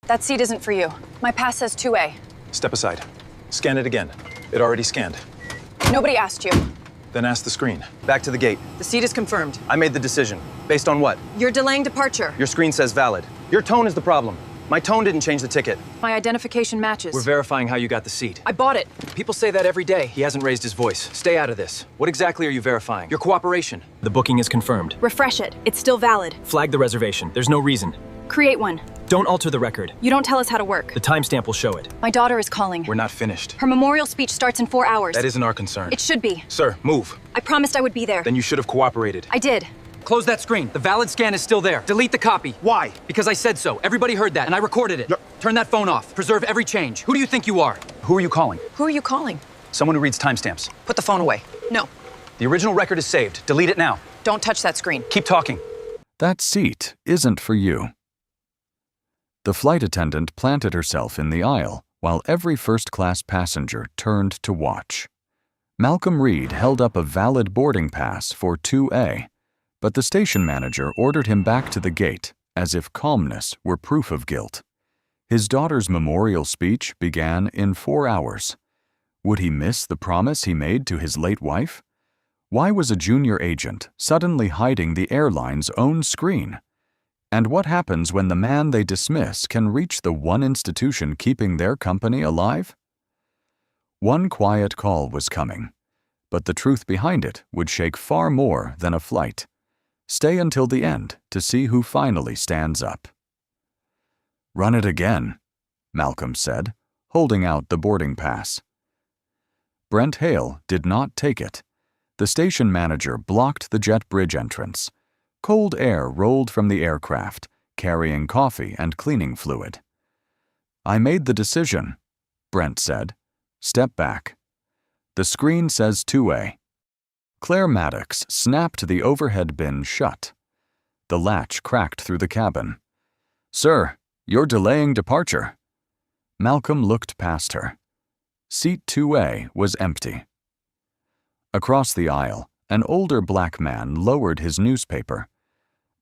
That seat isn't for you. My pass says 2A. Step aside. Scan it again. It already scanned. Nobody asked you. Then ask the screen. Back to the gate. The seat is confirmed. I made the decision. Based on what? You're delaying departure. Your screen says valid. Your tone is the problem. My tone didn't change the ticket. My identification matches. We're verifying how you got the seat. I bought it. People say that every day. He hasn't raised his voice. Stay out of this. What exactly are you verifying? Your cooperation. The booking is confirmed. Refresh it. It's still valid. Flag the reservation. There's no reason. Create one. Don't alter the record. You don't tell us how to work. The timestamp will show it. My daughter is calling. We're not finished. Her memorial speech starts in 4 hours. That isn't our concern. It should be. Sir, move. I promised I would be there. Then you should have cooperated. I did. Close that screen. The valid scan is still there. Delete the copy. Why? Because I said so. Everybody heard that, and I recorded it. You're- Turn that phone off. Preserve every change. Who do you think you are? Who are you calling? Who are you calling? Someone who reads timestamps. Put the phone away. No, The original record is saved. Delete it now. don't touch that screen. Keep talking. That seat isn't for you. The flight attendant planted herself in the aisle while every first-class passenger turned to watch. Malcolm Reed held up a valid boarding pass for 2A, but the station manager ordered him back to the gate as if calmness were proof of guilt. His daughter's memorial speech began in 4 hours. Would he miss the promise he made to his late wife? Why was a junior agent suddenly hiding the airline's own screen? And what happens when the man they dismiss can reach the one institution keeping their company alive? One quiet call was coming, but the truth behind it would shake far more than a flight. Stay until the end to see who finally stands up. "Run it again," Malcolm said, holding out the boarding pass. Brent Hale did not take it. The station manager blocked the jet bridge entrance. Cold air rolled from the aircraft, carrying coffee and cleaning fluid. "I made the decision," Brent said. "Step back." The screen says 2A. Claire Maddox snapped the overhead bin shut. The latch cracked through the cabin. "Sir, you're delaying departure." Malcolm looked past her. Seat 2A was empty. Across the aisle, an older black man lowered his newspaper.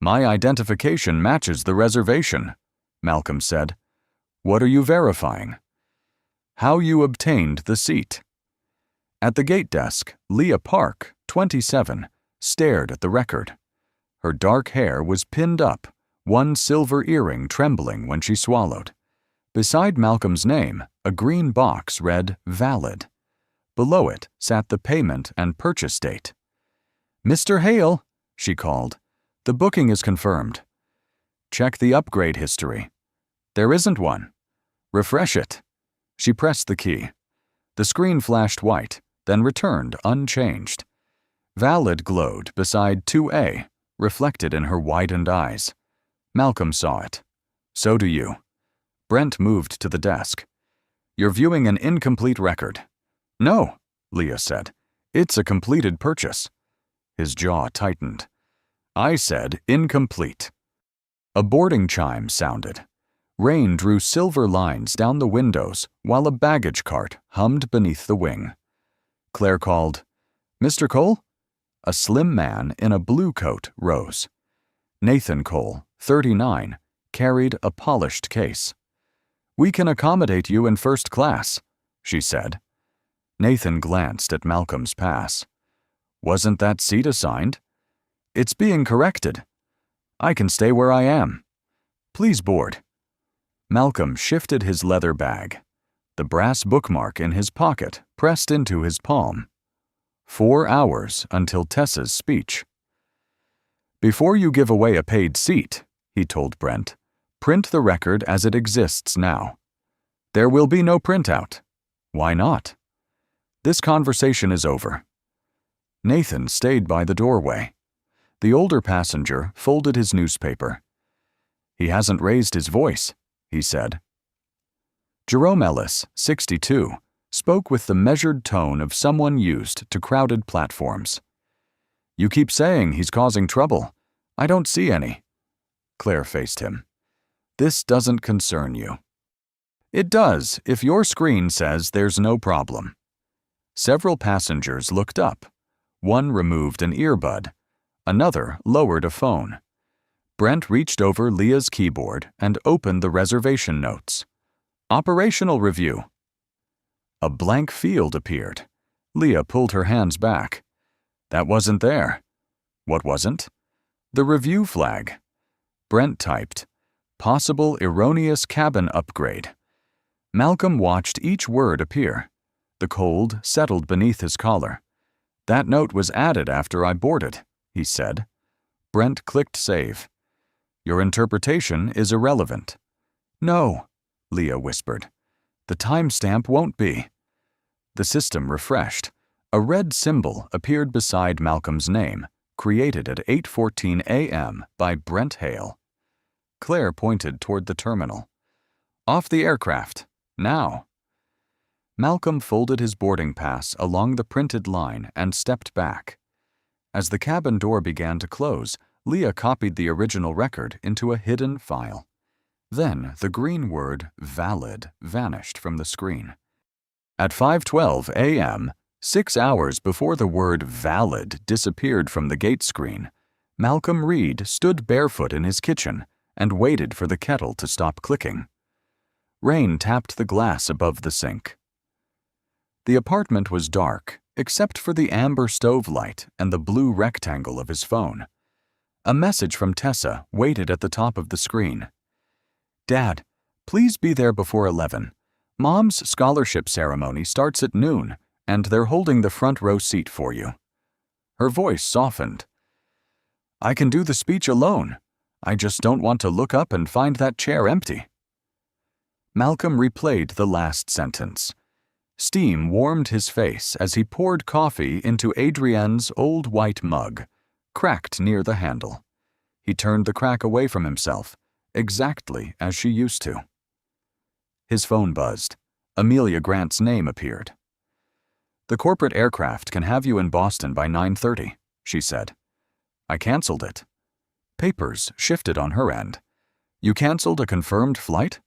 "My identification matches the reservation," Malcolm said. "What are you verifying?" "How you obtained the seat." At the gate desk, Leah Park, 27, stared at the record. Her dark hair was pinned up, one silver earring trembling when she swallowed. Beside Malcolm's name, a green box read "Valid." Below it sat the payment and purchase date. "Mr. Hale," she called. "The booking is confirmed." "Check the upgrade history." "There isn't one." "Refresh it." She pressed the key. The screen flashed white, then returned unchanged. "Valid" glowed beside 2A, reflected in her widened eyes. Malcolm saw it. "So do you." Brent moved to the desk. "You're viewing an incomplete record." "No," Leah said. "It's a completed purchase." His jaw tightened. "I said incomplete." A boarding chime sounded. Rain drew silver lines down the windows while a baggage cart hummed beneath the wing. Claire called, "Mr. Cole?" A slim man in a blue coat rose. Nathan Cole, 39, carried a polished case. "We can accommodate you in first class," she said. Nathan glanced at Malcolm's pass. "Wasn't that seat assigned?" "It's being corrected." "I can stay where I am." "Please board." Malcolm shifted his leather bag. The brass bookmark in his pocket pressed into his palm. 4 hours until Tessa's speech. "Before you give away a paid seat," he told Brent, "print the record as it exists now." "There will be no printout." "Why not?" "This conversation is over." Nathan stayed by the doorway. The older passenger folded his newspaper. "He hasn't raised his voice," he said. Jerome Ellis, 62, spoke with the measured tone of someone used to crowded platforms. "You keep saying he's causing trouble. I don't see any." Claire faced him. "This doesn't concern you." "It does if your screen says there's no problem." Several passengers looked up. One removed an earbud. Another lowered a phone. Brent reached over Leah's keyboard and opened the reservation notes. Operational review. A blank field appeared. Leah pulled her hands back. That wasn't there. What wasn't? The review flag. Brent typed, possible erroneous cabin upgrade. Malcolm watched each word appear. The cold settled beneath his collar. That note was added after I boarded, he said. Brent clicked save. Your interpretation is irrelevant. No, Leah whispered. The timestamp won't be. The system refreshed. A red symbol appeared beside Malcolm's name, created at 8:14 a.m. by Brent Hale. Claire pointed toward the terminal. Off the aircraft, now. Malcolm folded his boarding pass along the printed line and stepped back. As the cabin door began to close, Leah copied the original record into a hidden file. Then the green word valid vanished from the screen. At 5:12 a.m., 6 hours before the word valid disappeared from the gate screen, Malcolm Reed stood barefoot in his kitchen and waited for the kettle to stop clicking. Rain tapped the glass above the sink. The apartment was dark, except for the amber stove light and the blue rectangle of his phone. A message from Tessa waited at the top of the screen. Dad, please be there before 11. Mom's scholarship ceremony starts at noon, and they're holding the front row seat for you. Her voice softened. I can do the speech alone. I just don't want to look up and find that chair empty. Malcolm replayed the last sentence. Steam warmed his face as he poured coffee into Adrienne's old white mug, cracked near the handle. He turned the crack away from himself, exactly as she used to. His phone buzzed. Amelia Grant's name appeared. The corporate aircraft can have you in Boston by 9:30, she said. I canceled it. Papers shifted on her end. You canceled a confirmed flight?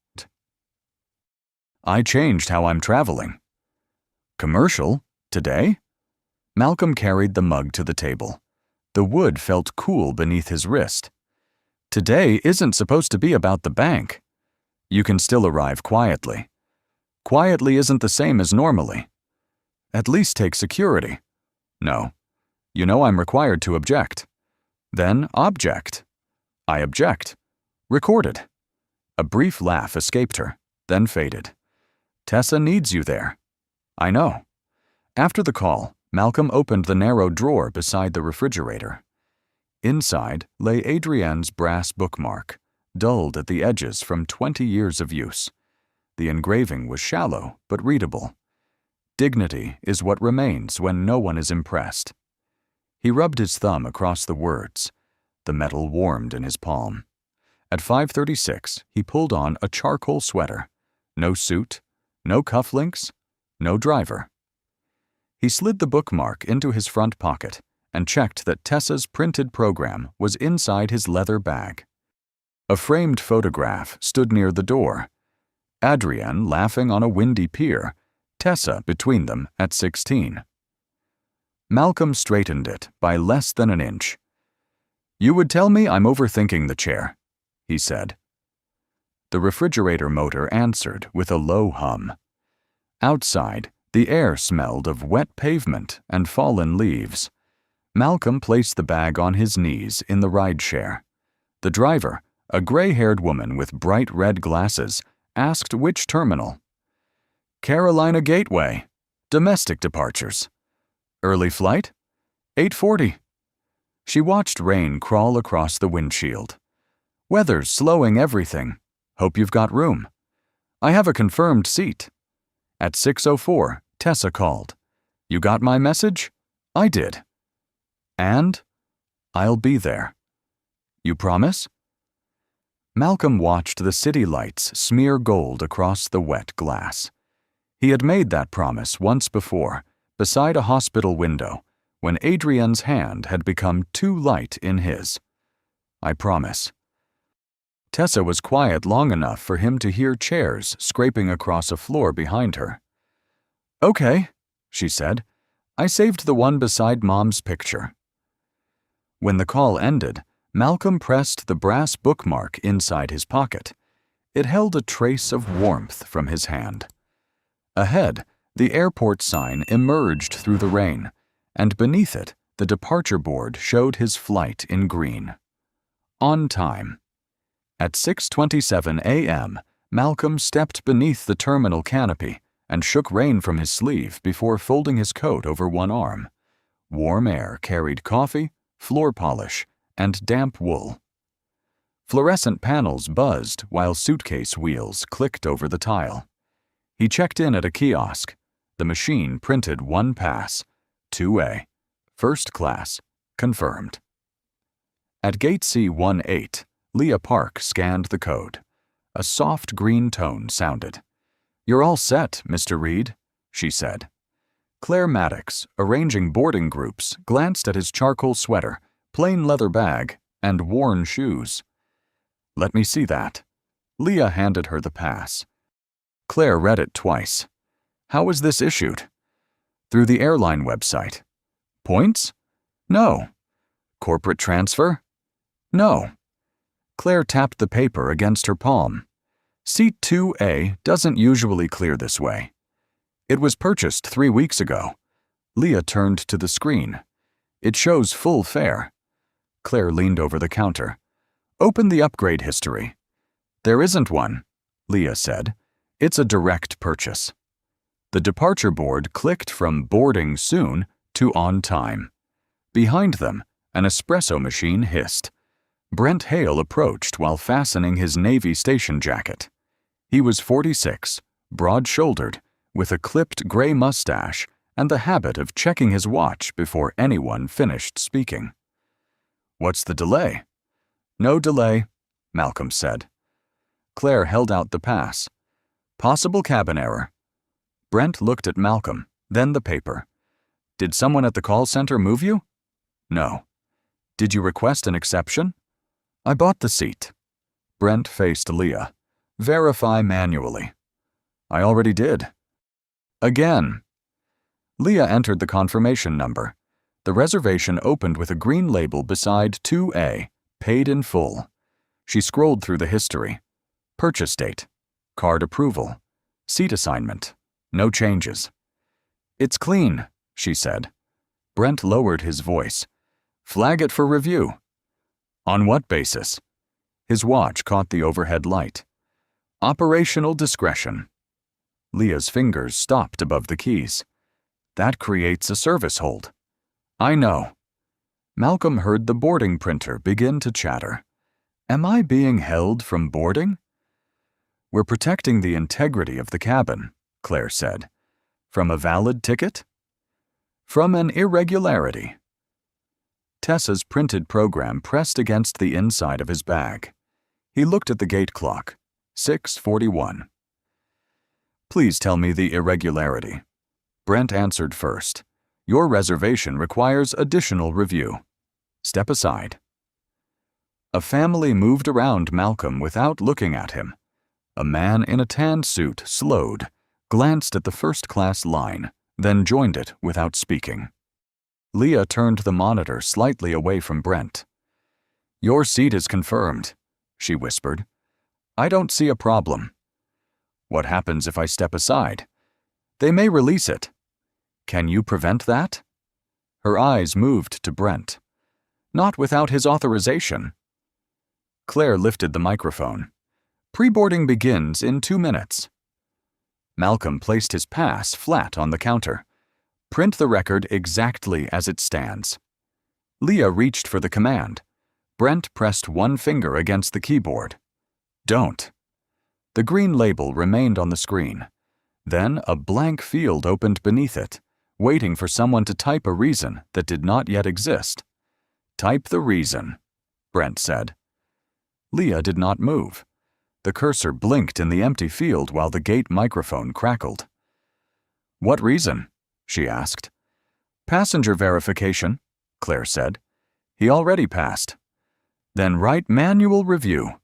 I changed how I'm traveling. Commercial? Today? Malcolm carried the mug to the table. The wood felt cool beneath his wrist. Today isn't supposed to be about the bank. You can still arrive quietly. Quietly isn't the same as normally. At least take security. No. You know I'm required to object. Then object. I object. Recorded. A brief laugh escaped her, then faded. Tessa needs you there. I know. After the call, Malcolm opened the narrow drawer beside the refrigerator. Inside lay Adrienne's brass bookmark, dulled at the edges from 20 years of use. The engraving was shallow but readable. Dignity is what remains when no one is impressed. He rubbed his thumb across the words. The metal warmed in his palm. At 5:36, he pulled on a charcoal sweater. No suit, no cufflinks, no driver. He slid the bookmark into his front pocket and checked that Tessa's printed program was inside his leather bag. A framed photograph stood near the door. Adrienne laughing on a windy pier, Tessa between them at 16. Malcolm straightened it by less than an inch. You would tell me I'm overthinking the chair, he said. The refrigerator motor answered with a low hum. Outside, the air smelled of wet pavement and fallen leaves. Malcolm placed the bag on his knees in the rideshare. The driver, a gray-haired woman with bright red glasses, asked which terminal. Carolina Gateway. Domestic departures. Early flight? 8:40. She watched rain crawl across the windshield. Weather's slowing everything. Hope you've got room. I have a confirmed seat. At 6:04, Tessa called. You got my message? I did. And? I'll be there. You promise? Malcolm watched the city lights smear gold across the wet glass. He had made that promise once before, beside a hospital window, when Adrienne's hand had become too light in his. I promise. Tessa was quiet long enough for him to hear chairs scraping across a floor behind her. Okay, she said. I saved the one beside Mom's picture. When the call ended, Malcolm pressed the brass bookmark inside his pocket. It held a trace of warmth from his hand. Ahead, the airport sign emerged through the rain, and beneath it, the departure board showed his flight in green. On time. At 6:27 a.m., Malcolm stepped beneath the terminal canopy and shook rain from his sleeve before folding his coat over one arm. Warm air carried coffee, floor polish, and damp wool. Fluorescent panels buzzed while suitcase wheels clicked over the tile. He checked in at a kiosk. The machine printed one pass, 2A, first class, confirmed. At gate C-18, Leah Park scanned the code. A soft green tone sounded. "You're all set, Mr. Reed," she said. Claire Maddox, arranging boarding groups, glanced at his charcoal sweater, plain leather bag, and worn shoes. "Let me see that." Leah handed her the pass. Claire read it twice. "How was this issued?" "Through the airline website." "Points?" "No." "Corporate transfer?" "No." Claire tapped the paper against her palm. "Seat 2A doesn't usually clear this way. It was purchased 3 weeks ago." Leah turned to the screen. "It shows full fare." Claire leaned over the counter. "Open the upgrade history." "There isn't one," Leah said. "It's a direct purchase." The departure board clicked from boarding soon to on time. Behind them, an espresso machine hissed. Brent Hale approached while fastening his Navy station jacket. He was 46, broad-shouldered, with a clipped gray mustache and the habit of checking his watch before anyone finished speaking. "What's the delay?" "No delay," Malcolm said. Claire held out the pass. "Possible cabin error." Brent looked at Malcolm, then the paper. "Did someone at the call center move you?" "No." "Did you request an exception?" "I bought the seat." Brent faced Leah. "Verify manually." "I already did." "Again." Leah entered the confirmation number. The reservation opened with a green label beside 2A, paid in full. She scrolled through the history. Purchase date. Card approval. Seat assignment. No changes. "It's clean," she said. Brent lowered his voice. "Flag it for review." "On what basis?" His watch caught the overhead light. "Operational discretion." Leah's fingers stopped above the keys. "That creates a service hold." "I know." Malcolm heard the boarding printer begin to chatter. "Am I being held from boarding?" "We're protecting the integrity of the cabin," Claire said. "From a valid ticket?" "From an irregularity." Tessa's printed program pressed against the inside of his bag. He looked at the gate clock. 6:41. "Please tell me the irregularity." Brent answered first. "Your reservation requires additional review. Step aside." A family moved around Malcolm without looking at him. A man in a tan suit slowed, glanced at the first-class line, then joined it without speaking. Leah turned the monitor slightly away from Brent. "Your seat is confirmed," she whispered. "I don't see a problem." "What happens if I step aside?" "They may release it." "Can you prevent that?" Her eyes moved to Brent. "Not without his authorization." Claire lifted the microphone. "Pre-boarding begins in 2 minutes." Malcolm placed his pass flat on the counter. "Print the record exactly as it stands." Leah reached for the command. Brent pressed one finger against the keyboard. "Don't." The green label remained on the screen. Then a blank field opened beneath it, waiting for someone to type a reason that did not yet exist. "Type the reason," Brent said. Leah did not move. The cursor blinked in the empty field while the gate microphone crackled. "What reason?" she asked. "Passenger verification," Claire said. "He already passed." "Then write manual review."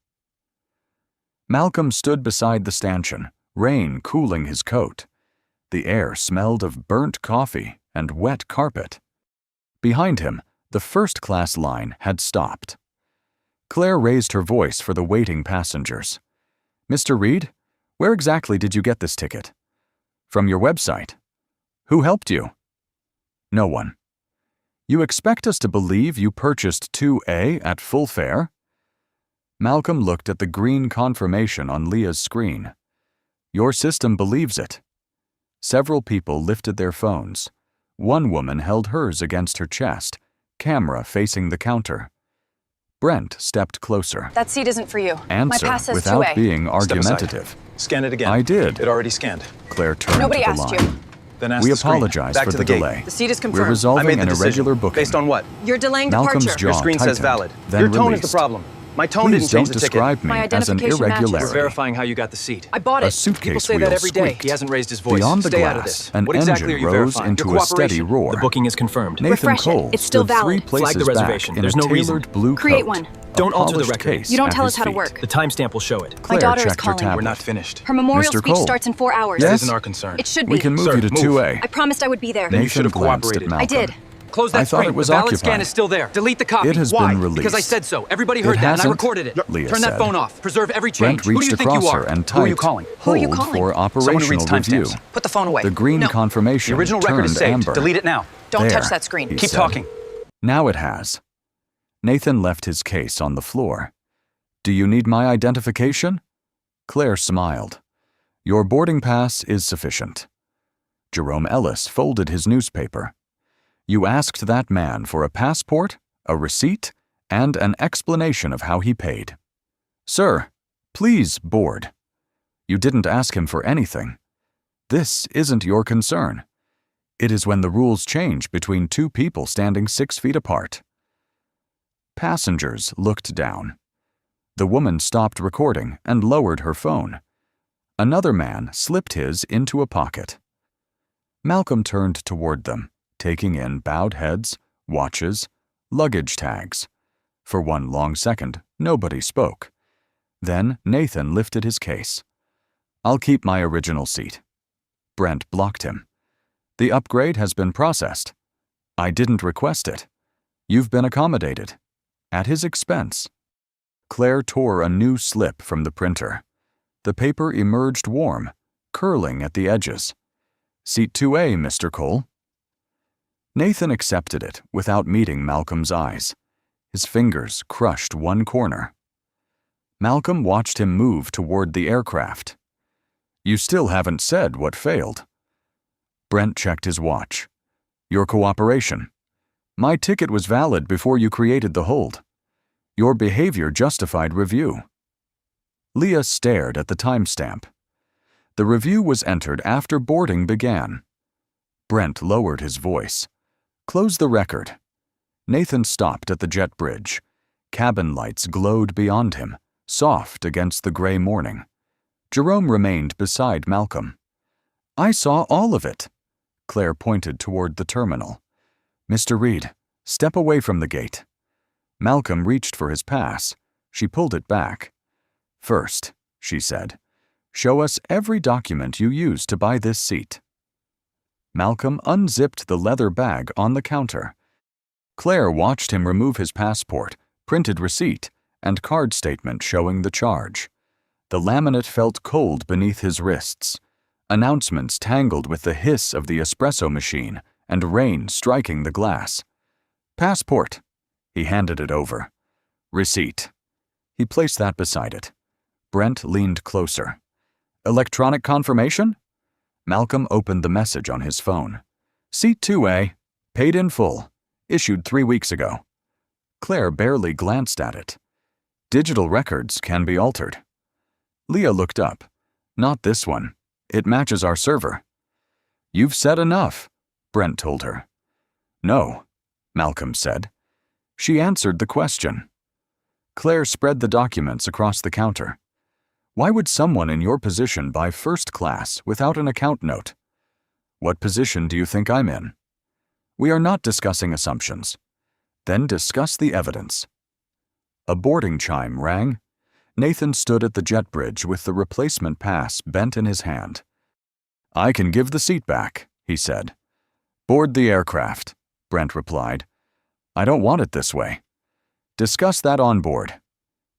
Malcolm stood beside the stanchion, rain cooling his coat. The air smelled of burnt coffee and wet carpet. Behind him, the first-class line had stopped. Claire raised her voice for the waiting passengers. Mr. Reed, where exactly did you get this ticket? From your website. Who helped you? No one. You expect us to believe you purchased 2A at full fare? Malcolm looked at the green confirmation on Leah's screen. Your system believes it. Several people lifted their phones. One woman held hers against her chest, camera facing the counter. Brent stepped closer. That seat isn't for you. My Answer pass says without 2A. being Step aside. argumentative. Scan it again. I did. It already scanned. Claire turned Nobody to the asked line. you. Then ask We the screen. apologize Back for to the the gate. delay. The seat is We're confirmed. I resolving made the an decision. irregular booking. Based on what? You're delaying Malcolm's departure. jaw Your screen says tightened, valid. then Your tone is released. the problem. My tone Please didn't change don't the ticket. describe me My as an identification matches. We're irregularity. verifying how you got the seat. I bought A it. suitcase People say wheel that every day. squeaked. He hasn't raised his voice. Beyond the Stay out of glass, this. an What exactly engine are you rose verifying? into Your a steady cooperation. roar. The booking is confirmed. Nathan Refresh it. Cole It's still stood 3 valid. Flag places the reservation. back in There's a no reason. tailored blue Create coat. one. a Don't alter the polished record. case You don't at tell his us how to feet. work. The timestamp will show it. Claire daughter is checked her calling. tablet. We're not finished. Her memorial Mr. speech Cole. starts in 4 hours. Yes? This isn't our concern. It should be. We can move Sir, you to move. 2A. I promised I would be there. Then you Nathan should have glanced cooperated. at Malcolm. I did. Close that I thought screen. it was the valid occupied. scan is still there. Delete the copy. It has Why? been released. Because I said so. Everybody It heard that, and I hasn't? recorded it. Leah Turn that said. phone off. Preserve every Brent change. Who do reached you think across you are? her and Who are you typed, calling? Who are you hold calling? for Someone who reads operational review. timestamps. Put the phone away. The green No. confirmation The original record is turned saved. amber. Delete it now. Don't There, touch that screen. he Keep said. talking. Now it has. Nathan left his case on the floor. Do you need my identification? Claire smiled. Your boarding pass is sufficient. Jerome Ellis folded his newspaper. You asked that man for a passport, a receipt, and an explanation of how he paid. Sir, please board. You didn't ask him for anything. This isn't your concern. It is when the rules change between 2 people standing 6 feet apart. Passengers looked down. The woman stopped recording and lowered her phone. Another man slipped his into a pocket. Malcolm turned toward them, taking in bowed heads, watches, luggage tags. For one long second, nobody spoke. Then Nathan lifted his case. I'll keep my original seat. Brent blocked him. The upgrade has been processed. I didn't request it. You've been accommodated. At his expense. Claire tore a new slip from the printer. The paper emerged warm, curling at the edges. Seat 2A, Mr. Cole. Nathan accepted it without meeting Malcolm's eyes. His fingers crushed one corner. Malcolm watched him move toward the aircraft. You still haven't said what failed. Brent checked his watch. Your cooperation. My ticket was valid before you created the hold. Your behavior justified review. Leah stared at the timestamp. The review was entered after boarding began. Brent lowered his voice. Close the record. Nathan stopped at the jet bridge. Cabin lights glowed beyond him, soft against the gray morning. Jerome remained beside Malcolm. I saw all of it. Claire pointed toward the terminal. Mr. Reed, step away from the gate. Malcolm reached for his pass. She pulled it back. First, she said, show us every document you used to buy this seat. Malcolm unzipped the leather bag on the counter. Claire watched him remove his passport, printed receipt, and card statement showing the charge. The laminate felt cold beneath his wrists. Announcements tangled with the hiss of the espresso machine and rain striking the glass. Passport. He handed it over. Receipt. He placed that beside it. Brent leaned closer. Electronic confirmation? Malcolm opened the message on his phone. Seat 2A. Paid in full. Issued 3 weeks ago. Claire barely glanced at it. Digital records can be altered. Leah looked up. Not this one. It matches our server. You've said enough, Brent told her. No, Malcolm said. She answered the question. Claire spread the documents across the counter. Why would someone in your position buy first class without an account note? What position do you think I'm in? We are not discussing assumptions. Then discuss the evidence. A boarding chime rang. Nathan stood at the jet bridge with the replacement pass bent in his hand. I can give the seat back, he said. Board the aircraft, Brent replied. I don't want it this way. Discuss that on board.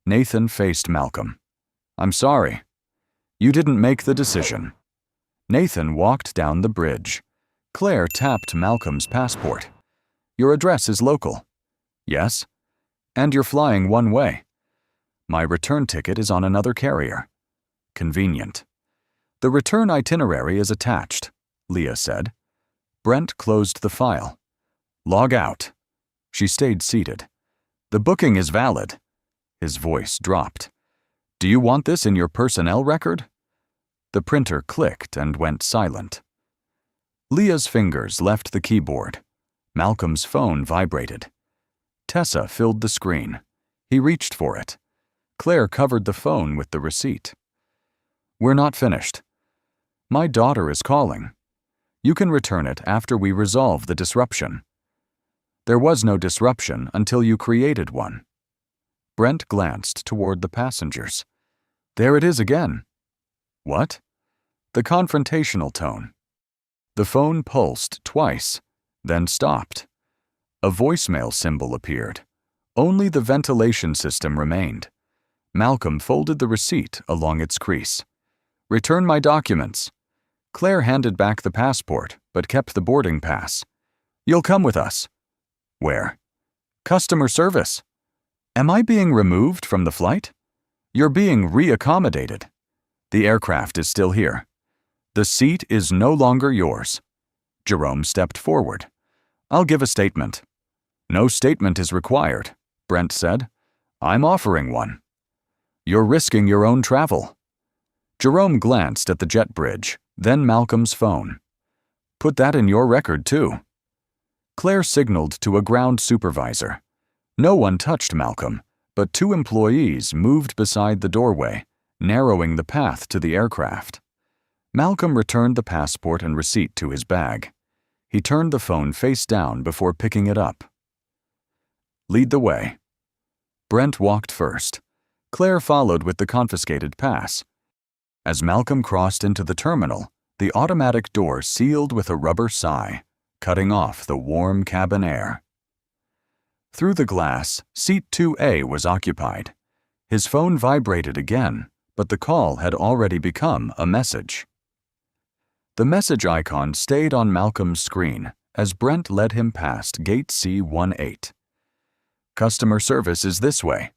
Nathan faced Malcolm. I'm sorry. You didn't make the decision. Nathan walked down the bridge. Claire tapped Malcolm's passport. Your address is local. Yes. And you're flying one way. My return ticket is on another carrier. Convenient. The return itinerary is attached, Leah said. Brent closed the file. Log out. She stayed seated. The booking is valid. His voice dropped. Do you want this in your personnel record? The printer clicked and went silent. Leah's fingers left the keyboard. Malcolm's phone vibrated. Tessa filled the screen. He reached for it. Claire covered the phone with the receipt. We're not finished. My daughter is calling. You can return it after we resolve the disruption. There was no disruption until you created one. Brent glanced toward the passengers. There it is again. What? The confrontational tone. The phone pulsed twice, then stopped. A voicemail symbol appeared. Only the ventilation system remained. Malcolm folded the receipt along its crease. Return my documents. Claire handed back the passport, but kept the boarding pass. You'll come with us. Where? Customer service. Am I being removed from the flight? You're being reaccommodated. The aircraft is still here. The seat is no longer yours. Jerome stepped forward. I'll give a statement. No statement is required, Brent said. I'm offering one. You're risking your own travel. Jerome glanced at the jet bridge, then Malcolm's phone. Put that in your record, too. Claire signaled to a ground supervisor. No one touched Malcolm, but 2 employees moved beside the doorway, narrowing the path to the aircraft. Malcolm returned the passport and receipt to his bag. He turned the phone face down before picking it up. Lead the way. Brent walked first. Claire followed with the confiscated pass. As Malcolm crossed into the terminal, the automatic door sealed with a rubber sigh, cutting off the warm cabin air. Through the glass, seat 2A was occupied. His phone vibrated again, but the call had already become a message. The message icon stayed on Malcolm's screen as Brent led him past Gate C-18. Customer service is this way.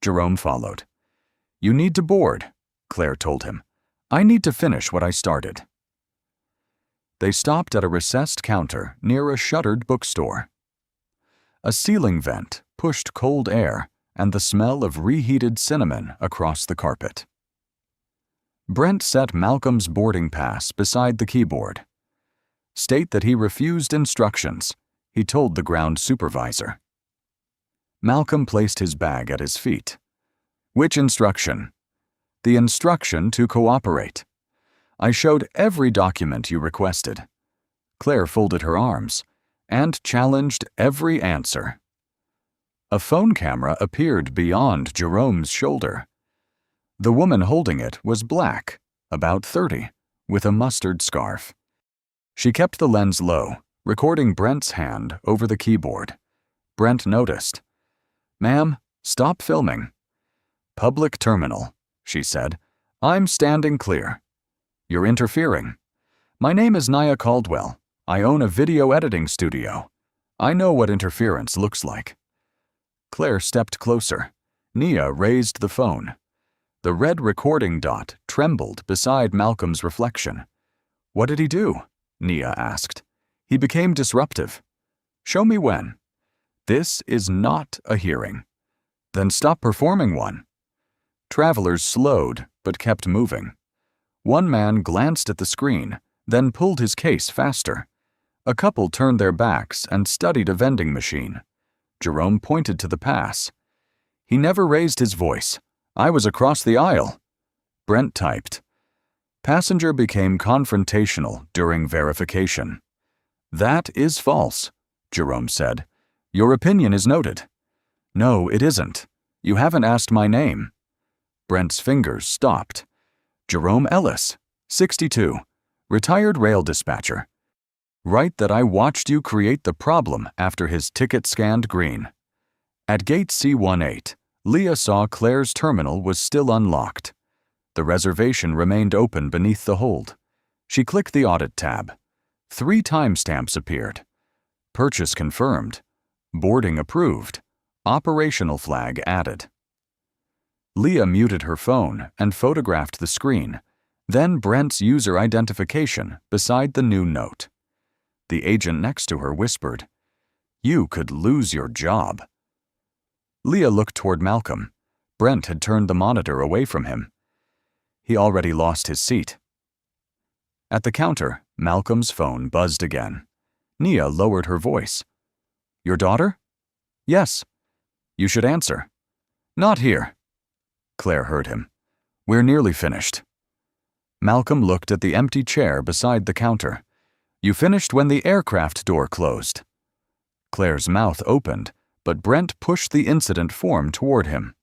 Jerome followed. You need to board, Claire told him. I need to finish what I started. They stopped at a recessed counter near a shuttered bookstore. A ceiling vent pushed cold air and the smell of reheated cinnamon across the carpet. Brent set Malcolm's boarding pass beside the keyboard. State that he refused instructions, he told the ground supervisor. Malcolm placed his bag at his feet. Which instruction? The instruction to cooperate. I showed every document you requested. Claire folded her arms and challenged every answer. A phone camera appeared beyond Jerome's shoulder. The woman holding it was black, about 30, with a mustard scarf. She kept the lens low, recording Brent's hand over the keyboard. Brent noticed. Ma'am, stop filming. Public terminal, she said. I'm standing clear. You're interfering. My name is Nia Caldwell. I own a video editing studio. I know what interference looks like. Claire stepped closer. Nia raised the phone. The red recording dot trembled beside Malcolm's reflection. What did he do? Nia asked. He became disruptive. Show me when. This is not a hearing. Then stop performing one. Travelers slowed, but kept moving. One man glanced at the screen, then pulled his case faster. A couple turned their backs and studied a vending machine. Jerome pointed to the pass. He never raised his voice. I was across the aisle. Brent typed. Passenger became confrontational during verification. That is false, Jerome said. Your opinion is noted. No, it isn't. You haven't asked my name. Brent's fingers stopped. Jerome Ellis, 62, retired rail dispatcher. Write that I watched you create the problem after his ticket scanned green. At gate C-18, Leah saw Claire's terminal was still unlocked. The reservation remained open beneath the hold. She clicked the Audit tab. 3 timestamps appeared. Purchase confirmed. Boarding approved. Operational flag added. Leah muted her phone and photographed the screen, then Brent's user identification beside the new note. The agent next to her whispered, "You could lose your job." Leah looked toward Malcolm. Brent had turned the monitor away from him. He already lost his seat. At the counter, Malcolm's phone buzzed again. Nia lowered her voice. "Your daughter?" "Yes." "You should answer." "Not here." Claire heard him. "We're nearly finished." Malcolm looked at the empty chair beside the counter. "You finished when the aircraft door closed." Claire's mouth opened, but Brent pushed the incident form toward him.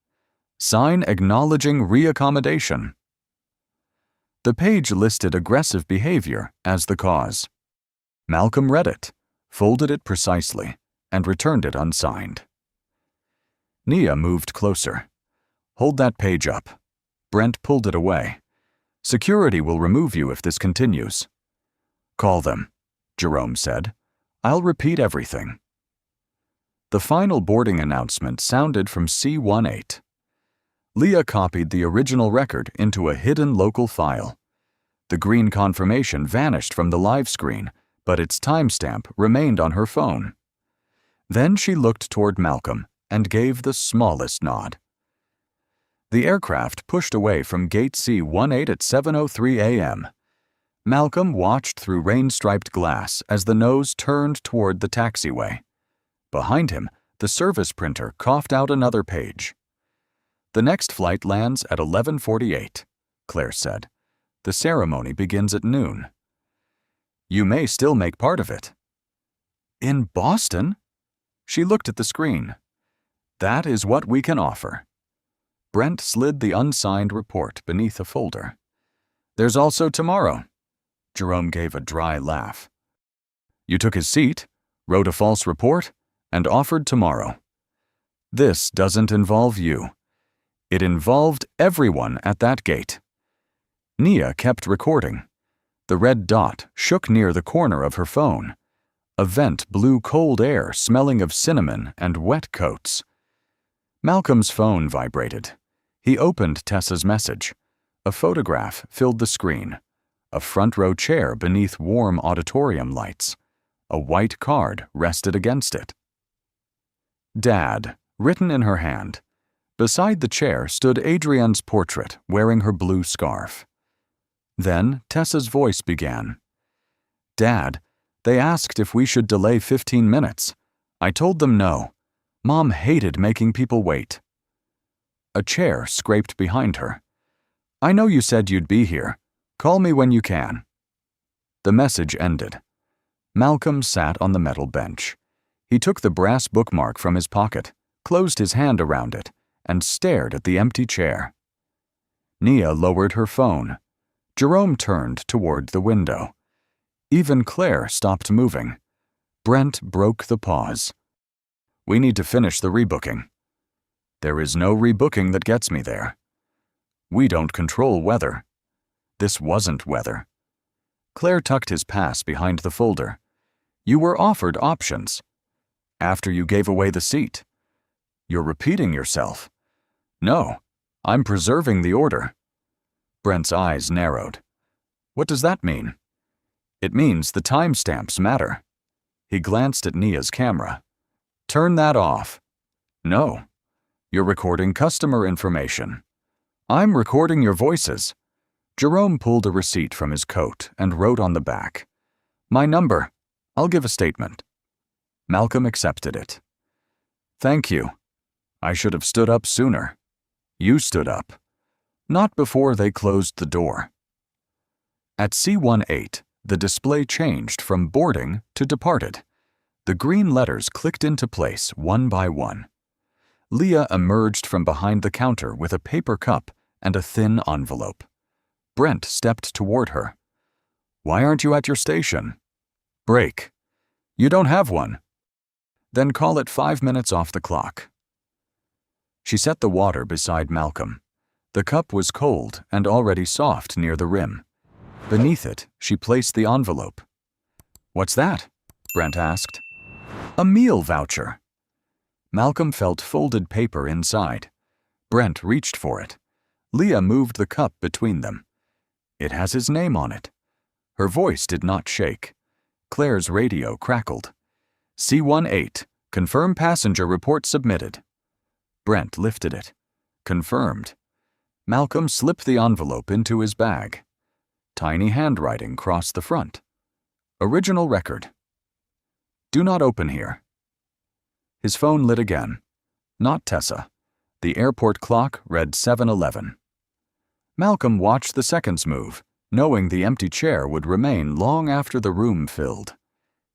"Sign acknowledging reaccommodation." The page listed aggressive behavior as the cause. Malcolm read it, folded it precisely, and returned it unsigned. Nia moved closer. "Hold that page up." Brent pulled it away. "Security will remove you if this continues." "Call them," Jerome said. "I'll repeat everything." The final boarding announcement sounded from C-18. Leah copied the original record into a hidden local file. The green confirmation vanished from the live screen, but its timestamp remained on her phone. Then she looked toward Malcolm and gave the smallest nod. The aircraft pushed away from Gate C-18 at 7:03 a.m. Malcolm watched through rain-striped glass as the nose turned toward the taxiway. Behind him, the service printer coughed out another page. "The next flight lands at 11:48, Claire said. "The ceremony begins at noon." "You may still make part of it." "In Boston?" She looked at the screen. "That is what we can offer." Brent slid the unsigned report beneath a folder. "There's also tomorrow." Jerome gave a dry laugh. "You took his seat, wrote a false report, and offered tomorrow. This doesn't involve you. It involved everyone at that gate." Nia kept recording. The red dot shook near the corner of her phone. A vent blew cold air smelling of cinnamon and wet coats. Malcolm's phone vibrated. He opened Tessa's message. A photograph filled the screen. A front-row chair beneath warm auditorium lights. A white card rested against it. "Dad," written in her hand. Beside the chair stood Adrienne's portrait, wearing her blue scarf. Then Tessa's voice began. "Dad, they asked if we should delay 15 minutes. I told them no. Mom hated making people wait." A chair scraped behind her. "I know you said you'd be here. Call me when you can." The message ended. Malcolm sat on the metal bench. He took the brass bookmark from his pocket, closed his hand around it, and stared at the empty chair. Nia lowered her phone. Jerome turned toward the window. Even Claire stopped moving. Brent broke the pause. "We need to finish the rebooking." "There is no rebooking that gets me there." "We don't control weather." This wasn't weather. Claire tucked his pass behind the folder. "You were offered options." "After you gave away the seat." "You're repeating yourself." "No, I'm preserving the order." Brent's eyes narrowed. "What does that mean?" "It means the timestamps matter." He glanced at Nia's camera. "Turn that off." "No. You're recording customer information." "I'm recording your voices." Jerome pulled a receipt from his coat and wrote on the back. "My number. I'll give a statement." Malcolm accepted it. "Thank you. I should have stood up sooner." "You stood up." "Not before they closed the door." At C-18, the display changed from boarding to departed. The green letters clicked into place one by one. Leah emerged from behind the counter with a paper cup and a thin envelope. Brent stepped toward her. "Why aren't you at your station?" "Break." "You don't have one." "Then call it 5 minutes off the clock." She set the water beside Malcolm. The cup was cold and already soft near the rim. Beneath it, she placed the envelope. "What's that?" Brent asked. "A meal voucher." Malcolm felt folded paper inside. Brent reached for it. Leah moved the cup between them. "It has his name on it." Her voice did not shake. Claire's radio crackled. "C-18, confirm passenger report submitted." Brent lifted it. Confirmed. Malcolm slipped the envelope into his bag. Tiny handwriting crossed the front. Original record. "Do not open here." His phone lit again. Not Tessa. The airport clock read 7:11. Malcolm watched the seconds move, knowing the empty chair would remain long after the room filled.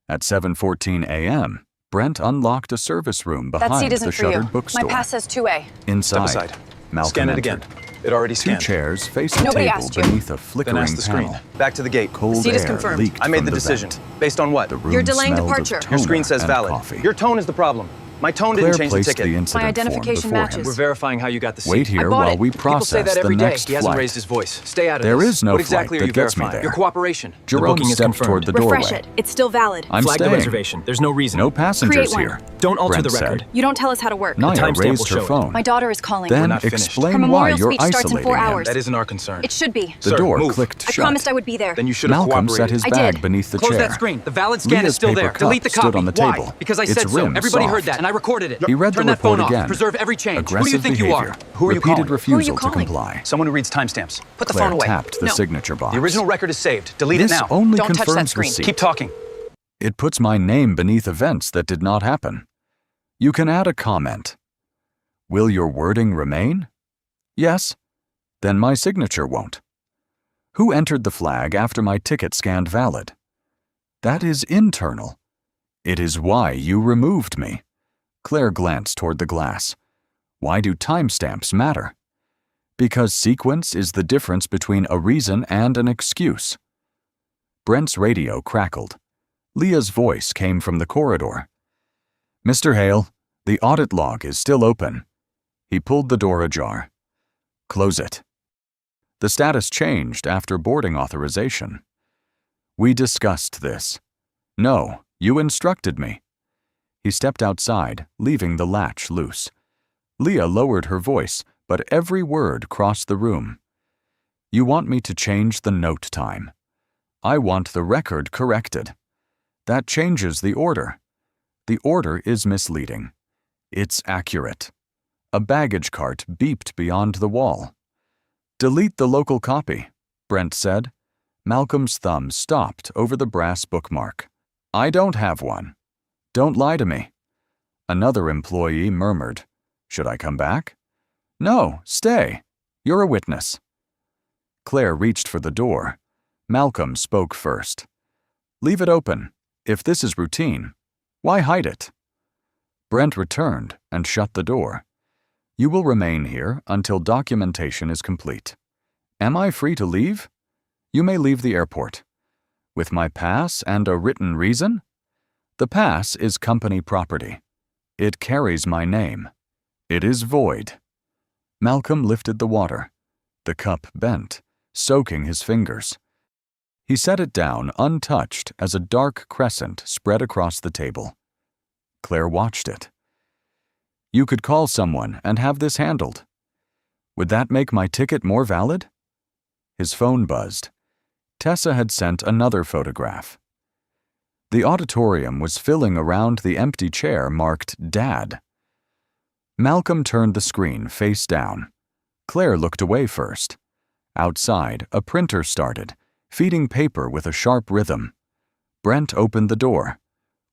At 7:14 a.m., Brent unlocked a service room That behind seat the isn't for you. shuttered bookstore. My pass says 2A. Inside, Step aside. Malcolm Scan it entered. again. It already Two scanned. chairs faced a Nobody table asked you. beneath a Then flickering ask the screen. panel. Back to the gate. Cold seat is air confirmed. leaked I made from the decision. vent. Based on what? The room You're delaying smelled of departure. Your screen toner says and valid. coffee. Your tone is the problem. My tone Claire didn't change the placed ticket. the incident My form identification before matches. him. We're verifying how you got the seat. Wait here I bought while it. we People say process that every the day. next He hasn't flight. raised his voice. Stay out of There this. is no What exactly flight are you that gets me verifying? there. Your cooperation. The Jerome booking is stepped confirmed. toward the doorway. Refresh it. It's still valid. I'm Flag the staying. reservation. There's no reason. No passengers Create here. one. Don't alter Brent the record. said. You don't tell us how to work. Naya timestamp will raised show her it. phone. My daughter is calling. Then not finished. Her explain why memorial you're speech starts in 4 isolating him. hours. That isn't our concern. It should be. The Sir, door move. clicked I shut. promised I would be there. Then you should have Malcolm set cooperated. his I bag did. beneath the Close chair. that screen. The valid scan Leah's is still paper there. cup Delete the stood copy. on the Why? table. Because I Its said so. rim Everybody soft. heard that, and I recorded it. He read Turn the that phone report off. again. Preserve every change. Aggressive Who do you think behavior. you are? Who are you Repeated calling? refusal to calling? comply. Someone who reads timestamps. Put the Claire phone away. tapped the No. signature box. The original record is saved. Delete This it now. only Don't touch that confirms screen. receipt. Keep talking. It puts my name beneath events that did not happen. You can add a comment. Will your wording remain? Yes. Then my signature won't. Who entered the flag after my ticket scanned valid? That is internal. It is why you removed me. Claire glanced toward the glass. Why do timestamps matter? Because sequence is the difference between a reason and an excuse. Brent's radio crackled. Leah's voice came from the corridor. "Mr. Hale, the audit log is still open." He pulled the door ajar. "Close it." The status changed after boarding authorization. "We discussed this." "No, you instructed me." He stepped outside, leaving the latch loose. Leah lowered her voice, but every word crossed the room. "You want me to change the note time. I want the record corrected. That changes the order. The order is misleading. It's accurate." A baggage cart beeped beyond the wall. "Delete the local copy," Brent said. Malcolm's thumb stopped over the brass bookmark. "I don't have one." "Don't lie to me." Another employee murmured, "Should I come back?" "No, stay. You're a witness." Claire reached for the door. Malcolm spoke first. "Leave it open. If this is routine, why hide it?" Brent returned and shut the door. "You will remain here until documentation is complete." "Am I free to leave?" "You may leave the airport." "With my pass and a written reason?" "The pass is company property. It carries my name. It is void." Malcolm lifted the water. The cup bent, soaking his fingers. He set it down untouched as a dark crescent spread across the table. Claire watched it. "You could call someone and have this handled." "Would that make my ticket more valid?" His phone buzzed. Tessa had sent another photograph. The auditorium was filling around the empty chair marked Dad. Malcolm turned the screen face down. Claire looked away first. Outside, a printer started, feeding paper with a sharp rhythm. Brent opened the door.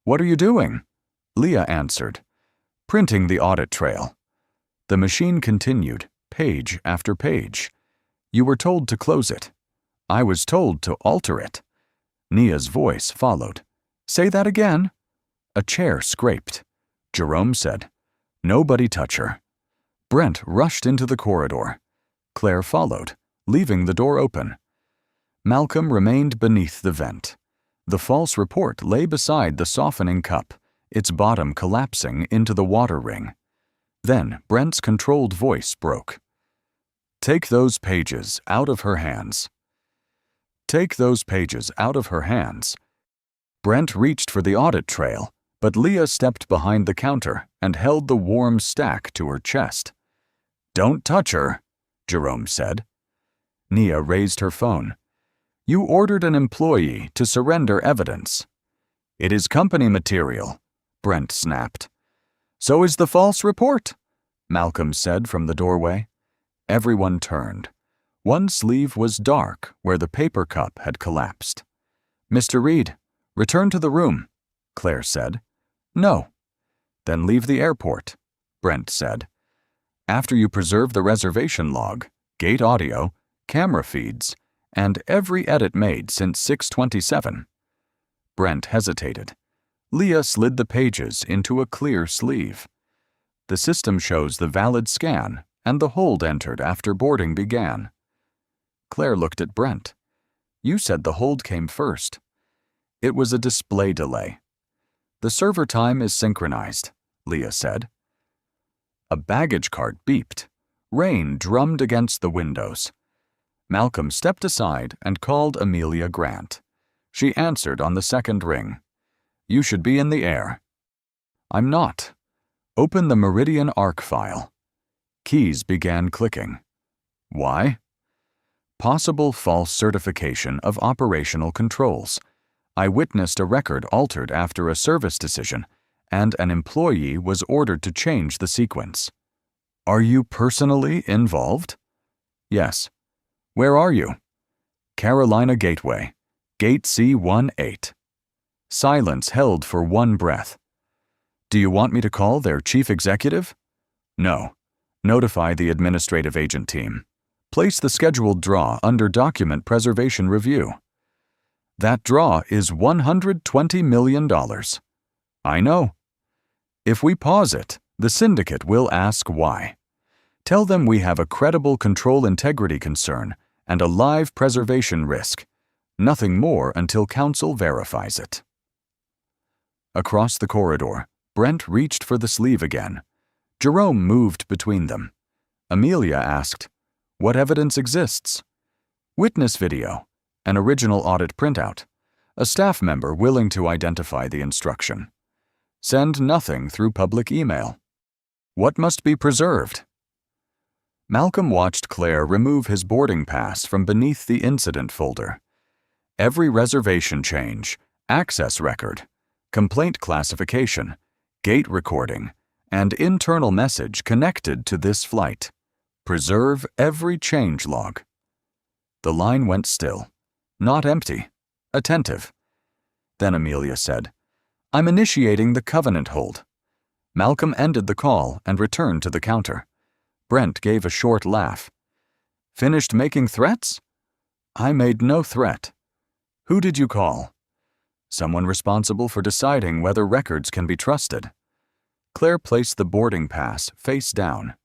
"What are you doing?" Leah answered. "Printing the audit trail." The machine continued, page after page. "You were told to close it." "I was told to alter it." Nia's voice followed. "Say that again." A chair scraped. Jerome said, "Nobody touch her." Brent rushed into the corridor. Claire followed, leaving the door open. Malcolm remained beneath the vent. The false report lay beside the softening cup, its bottom collapsing into the water ring. Then Brent's controlled voice broke. "Take those pages out of her hands." Take those pages out of her hands. Brent reached for the audit trail, but Leah stepped behind the counter and held the warm stack to her chest. "Don't touch her," Jerome said. Nia raised her phone. "You ordered an employee to surrender evidence." "It is company material," Brent snapped. "So is the false report," Malcolm said from the doorway. Everyone turned. One sleeve was dark where the paper cup had collapsed. "Mr. Reed, return to the room," Claire said. "No." "Then leave the airport," Brent said. "After you preserve the reservation log, gate audio, camera feeds, and every edit made since 6/27. Brent hesitated. Leah slid the pages into a clear sleeve. "The system shows the valid scan and the hold entered after boarding began." Claire looked at Brent. "You said the hold came first." "It was a display delay." "The server time is synchronized," Leah said. A baggage cart beeped. Rain drummed against the windows. Malcolm stepped aside and called Amelia Grant. She answered on the second ring. "You should be in the air." "I'm not." "Open the Meridian Arc file." Keys began clicking. "Why?" "Possible false certification of operational controls. I witnessed a record altered after a service decision, and an employee was ordered to change the sequence." "Are you personally involved?" "Yes." "Where are you?" "Carolina Gateway, Gate C18. Silence held for one breath. "Do you want me to call their chief executive?" "No. Notify the administrative agent team. Place the scheduled draw under document preservation review." "That draw is $120 million. "I know." "If we pause it, the syndicate will ask why. Tell them we have a credible control integrity concern and a live preservation risk. Nothing more until counsel verifies it." Across the corridor, Brent reached for the sleeve again. Jerome moved between them. Amelia asked, "What evidence exists?" "Witness video, an original audit printout, a staff member willing to identify the instruction. Send nothing through public email." "What must be preserved?" Malcolm watched Claire remove his boarding pass from beneath the incident folder. Every reservation change, access record, complaint classification, gate recording, and internal message connected to this flight. Preserve every change log. The line went still. Not empty. Attentive. Then Amelia said, "I'm initiating the covenant hold." Malcolm ended the call and returned to the counter. Brent gave a short laugh. "Finished making threats?" "I made no threat." "Who did you call?" "Someone responsible for deciding whether records can be trusted." Claire placed the boarding pass face down.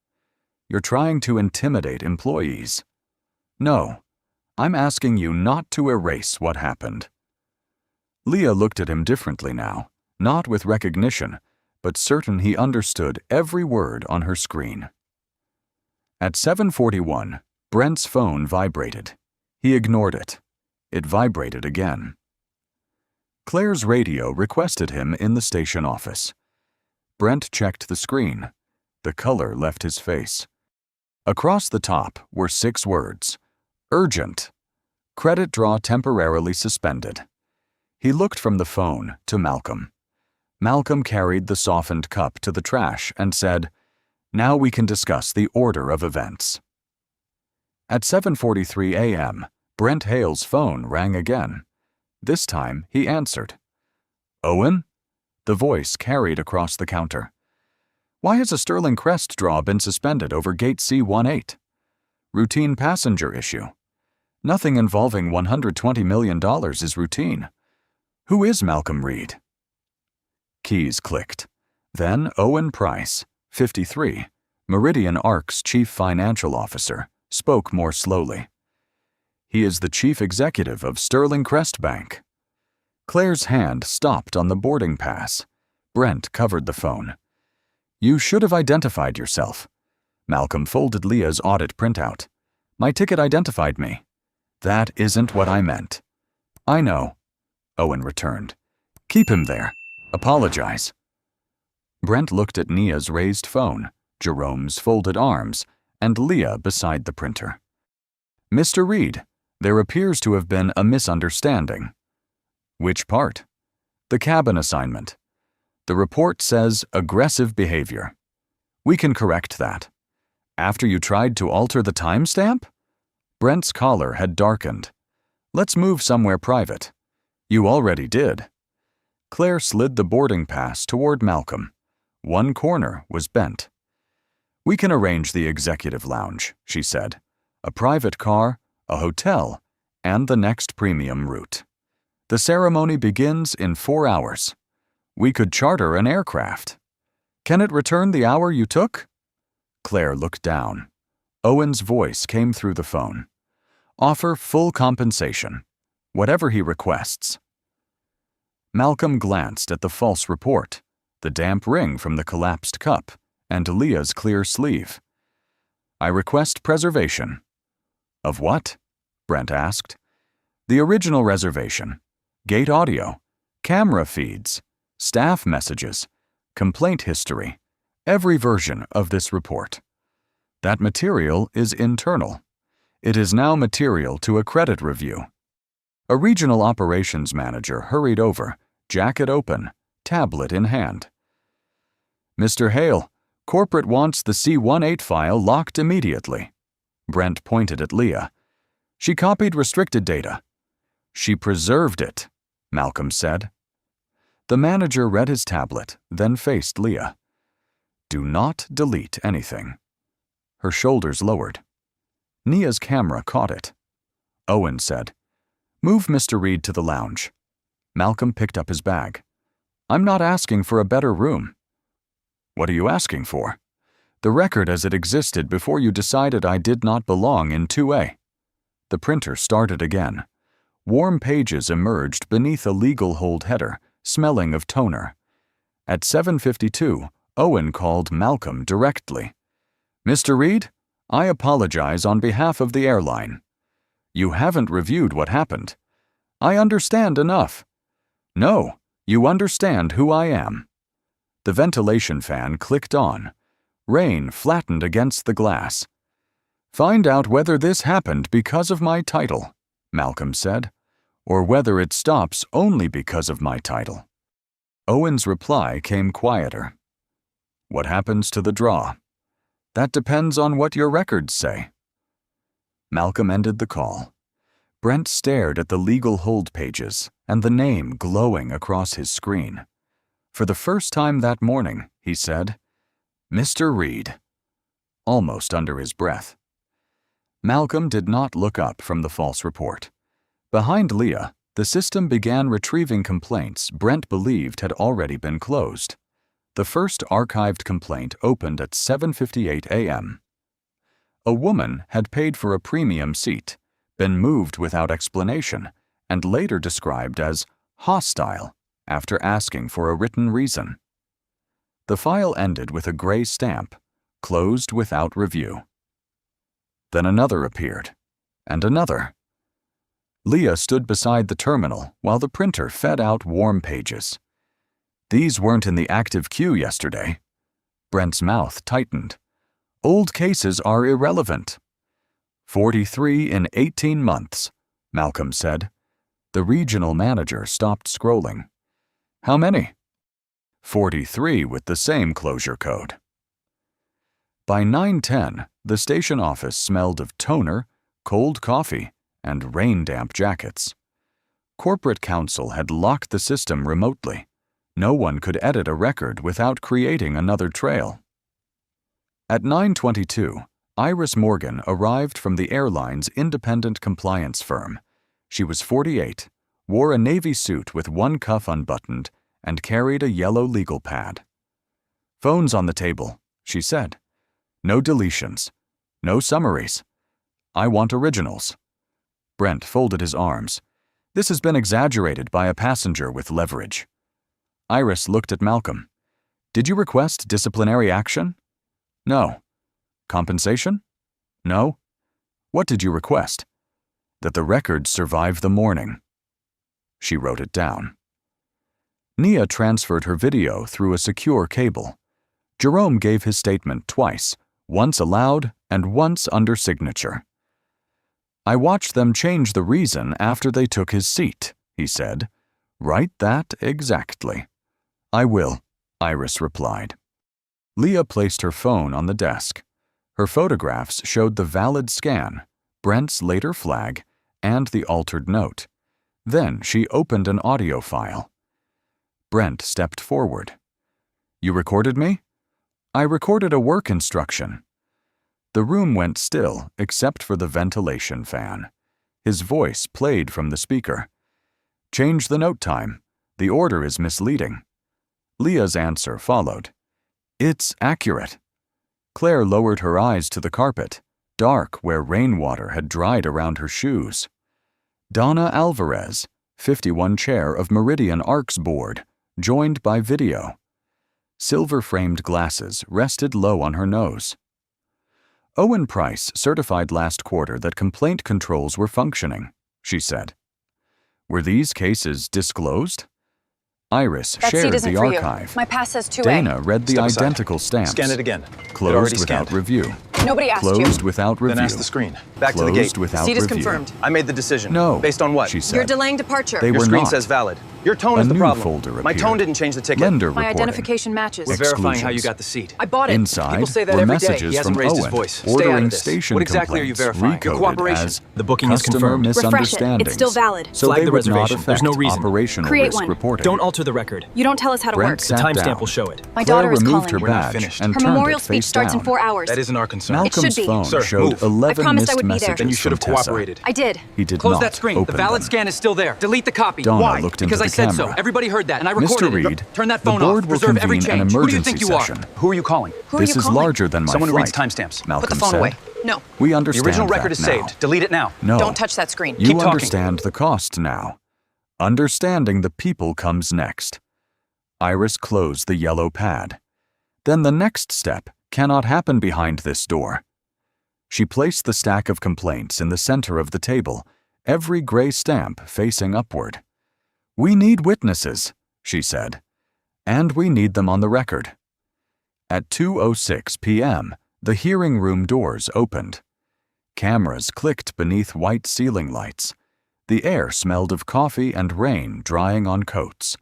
"You're trying to intimidate employees." "No. I'm asking you not to erase what happened." Leah looked at him differently now, not with recognition, but certain he understood every word on her screen. At 7:41, Brent's phone vibrated. He ignored it. It vibrated again. Claire's radio requested him in the station office. Brent checked the screen. The color left his face. Across the top were 6 words. Urgent. Credit draw temporarily suspended. He looked from the phone to Malcolm. Malcolm carried the softened cup to the trash and said, "Now we can discuss the order of events." At 7:43 a.m., Brent Hale's phone rang again. This time he answered. "Owen?" The voice carried across the counter. "Why has a Sterling Crest draw been suspended over Gate C18? Routine passenger issue. Nothing involving $120 million is routine. Who is Malcolm Reed?" Keys clicked. Then Owen Price, 53, Meridian Arc's chief financial officer, spoke more slowly. "He is the chief executive of Sterling Crest Bank." Claire's hand stopped on the boarding pass. Brent covered the phone. You should have identified yourself. Malcolm folded Leah's audit printout. My ticket identified me. That isn't what I meant. I know, Owen returned. Keep him there. Apologize. Brent looked at Nia's raised phone, Jerome's folded arms, and Leah beside the printer. Mr. Reed, there appears to have been a misunderstanding. Which part? The cabin assignment. The report says aggressive behavior. We can correct that. After you tried to alter the timestamp? Brent's collar had darkened. Let's move somewhere private. You already did. Claire slid the boarding pass toward Malcolm. One corner was bent. We can arrange the executive lounge, she said. A private car, a hotel, and the next premium route. The ceremony begins in 4 hours. We could charter an aircraft. Can it return the hour you took? Claire looked down. Owen's voice came through the phone. Offer full compensation. Whatever he requests. Malcolm glanced at the false report, the damp ring from the collapsed cup, and Leah's clear sleeve. I request preservation. Of what? Brent asked. The original reservation. Gate audio. Camera feeds. Staff messages. Complaint history. Every version of this report. That material is internal. It is now material to a credit review. A regional operations manager hurried over, jacket open, tablet in hand. Mr. Hale, corporate wants the C-18 file locked immediately. Brent pointed at Leah. She copied restricted data. She preserved it, Malcolm said. The manager read his tablet, then faced Leah. Do not delete anything. Her shoulders lowered. Nia's camera caught it. Owen said, Move Mr. Reed to the lounge. Malcolm picked up his bag. I'm not asking for a better room. What are you asking for? The record as it existed before you decided I did not belong in 2A. The printer started again. Warm pages emerged beneath a legal hold header, smelling of toner. At 7:52, Owen called Malcolm directly. Mr. Reed, I apologize on behalf of the airline. You haven't reviewed what happened. I understand enough. No, you understand who I am. The ventilation fan clicked on. Rain flattened against the glass. Find out whether this happened because of my title, Malcolm said, or whether it stops only because of my title. Owen's reply came quieter. What happens to the draw? That depends on what your records say. Malcolm ended the call. Brent stared at the legal hold pages and the name glowing across his screen. For the first time that morning, he said, Mr. Reed, almost under his breath. Malcolm did not look up from the false report. Behind Leah, the system began retrieving complaints Brent believed had already been closed. The first archived complaint opened at 7:58 a.m. A woman had paid for a premium seat, been moved without explanation, and later described as hostile after asking for a written reason. The file ended with a gray stamp, closed without review. Then another appeared, and another. Leah stood beside the terminal while the printer fed out warm pages. These weren't in the active queue yesterday. Brent's mouth tightened. Old cases are irrelevant. 43 in 18 months, Malcolm said. The regional manager stopped scrolling. How many? 43 with the same closure code. By 9:10, the station office smelled of toner, cold coffee, and rain-damp jackets. Corporate counsel had locked the system remotely. No one could edit a record without creating another trail. At 9:22, Iris Morgan arrived from the airline's independent compliance firm. She was 48, wore a navy suit with one cuff unbuttoned, and carried a yellow legal pad. Phone's on the table, she said. No deletions. No summaries. I want originals. Brent folded his arms. This has been exaggerated by a passenger with leverage. Iris looked at Malcolm. Did you request disciplinary action? No. Compensation? No. What did you request? That the records survive the morning. She wrote it down. Nia transferred her video through a secure cable. Jerome gave his statement twice, once aloud and once under signature. I watched them change the reason after they took his seat, he said. Write that exactly. I will, Iris replied. Leah placed her phone on the desk. Her photographs showed the valid scan, Brent's later flag, and the altered note. Then she opened an audio file. Brent stepped forward. You recorded me? I recorded a work instruction. The room went still except for the ventilation fan. His voice played from the speaker. Change the note time. The order is misleading. Leah's answer followed. It's accurate. Claire lowered her eyes to the carpet, dark where rainwater had dried around her shoes. Donna Alvarez, 51 chair of Meridian Arcs board, joined by video. Silver-framed glasses rested low on her nose. Owen Price certified last quarter that complaint controls were functioning, she said. Were these cases disclosed? Iris That seat shared isn't the for you. archive. My pass says 2A. Dana read the Step aside. identical stamps. Scan it again. It already Closed without scanned. review. Nobody asked Closed you. without review. Then ask the screen. Back to the Closed gate. without Seat is review. confirmed. I made the decision. No. Based on what? She said. You're delaying departure. They Your were screen not. says valid. Your tone A is the new problem. folder My tone appeared. didn't change the ticket. Lender My reporting. identification matches. We're verifying how you Exclusions. got the seat. I bought it. Inside People say that were every day. messages He hasn't from raised his Owen voice. Stay ordering out of this. station What exactly are you complaints verifying? Your recoded cooperation. as The booking is customer confirmed. Refresh it. misunderstandings. It's still valid. So Flag they the would not reservation. There's affect no reason. operational Create risk one. reporting. Don't alter the record. You don't tell us how to Brent work. The sat timestamp down. will show it. My Claire daughter is removed calling. her We're not badge finished. and Her turned memorial it speech face starts in down. 4 hours. That isn't our concern. Malcolm's should be. phone Sir, showed move. 11 I promised missed I would be there. messages Then you should have from Tessa. cooperated. I did. He did Close not that screen. The open valid them. scan is still there. Delete the copy. Donna Why? looked into Because I the said so. camera. Everybody heard that, and I recorded Mr. it. Reed, Turn that the phone board off. will Preserve every convene an change. Who do you emergency think you are? session. Who are you calling? Who are This you is calling? larger than my Someone who flight. reads timestamps. Malcolm Put the phone said. away. No. We The understand original record that is now. saved. Delete it now. No. Don't touch that screen. You Keep talking. understand the cost now. Understanding the people comes next. Iris closed the yellow pad. Then the next step cannot happen behind this door. She placed the stack of complaints in the center of the table, every gray stamp facing upward. We need witnesses, she said, and we need them on the record. At 2:06 p.m., the hearing room doors opened. Cameras clicked beneath white ceiling lights. The air smelled of coffee and rain drying on coats.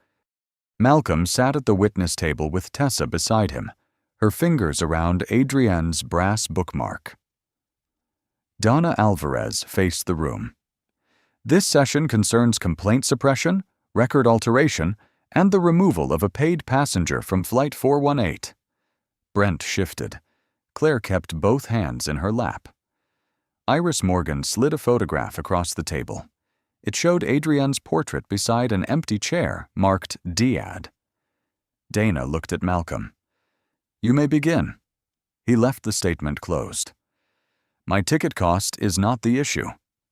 Malcolm sat at the witness table with Tessa beside him, her fingers around Adrienne's brass bookmark. Donna Alvarez faced the room. This session concerns complaint suppression, record alteration, and the removal of a paid passenger from Flight 418. Brent shifted. Claire kept both hands in her lap. Iris Morgan slid a photograph across the table. It showed Adrienne's portrait beside an empty chair marked Diad. Dana looked at Malcolm. You may begin. He left the statement closed. My ticket cost is not the issue,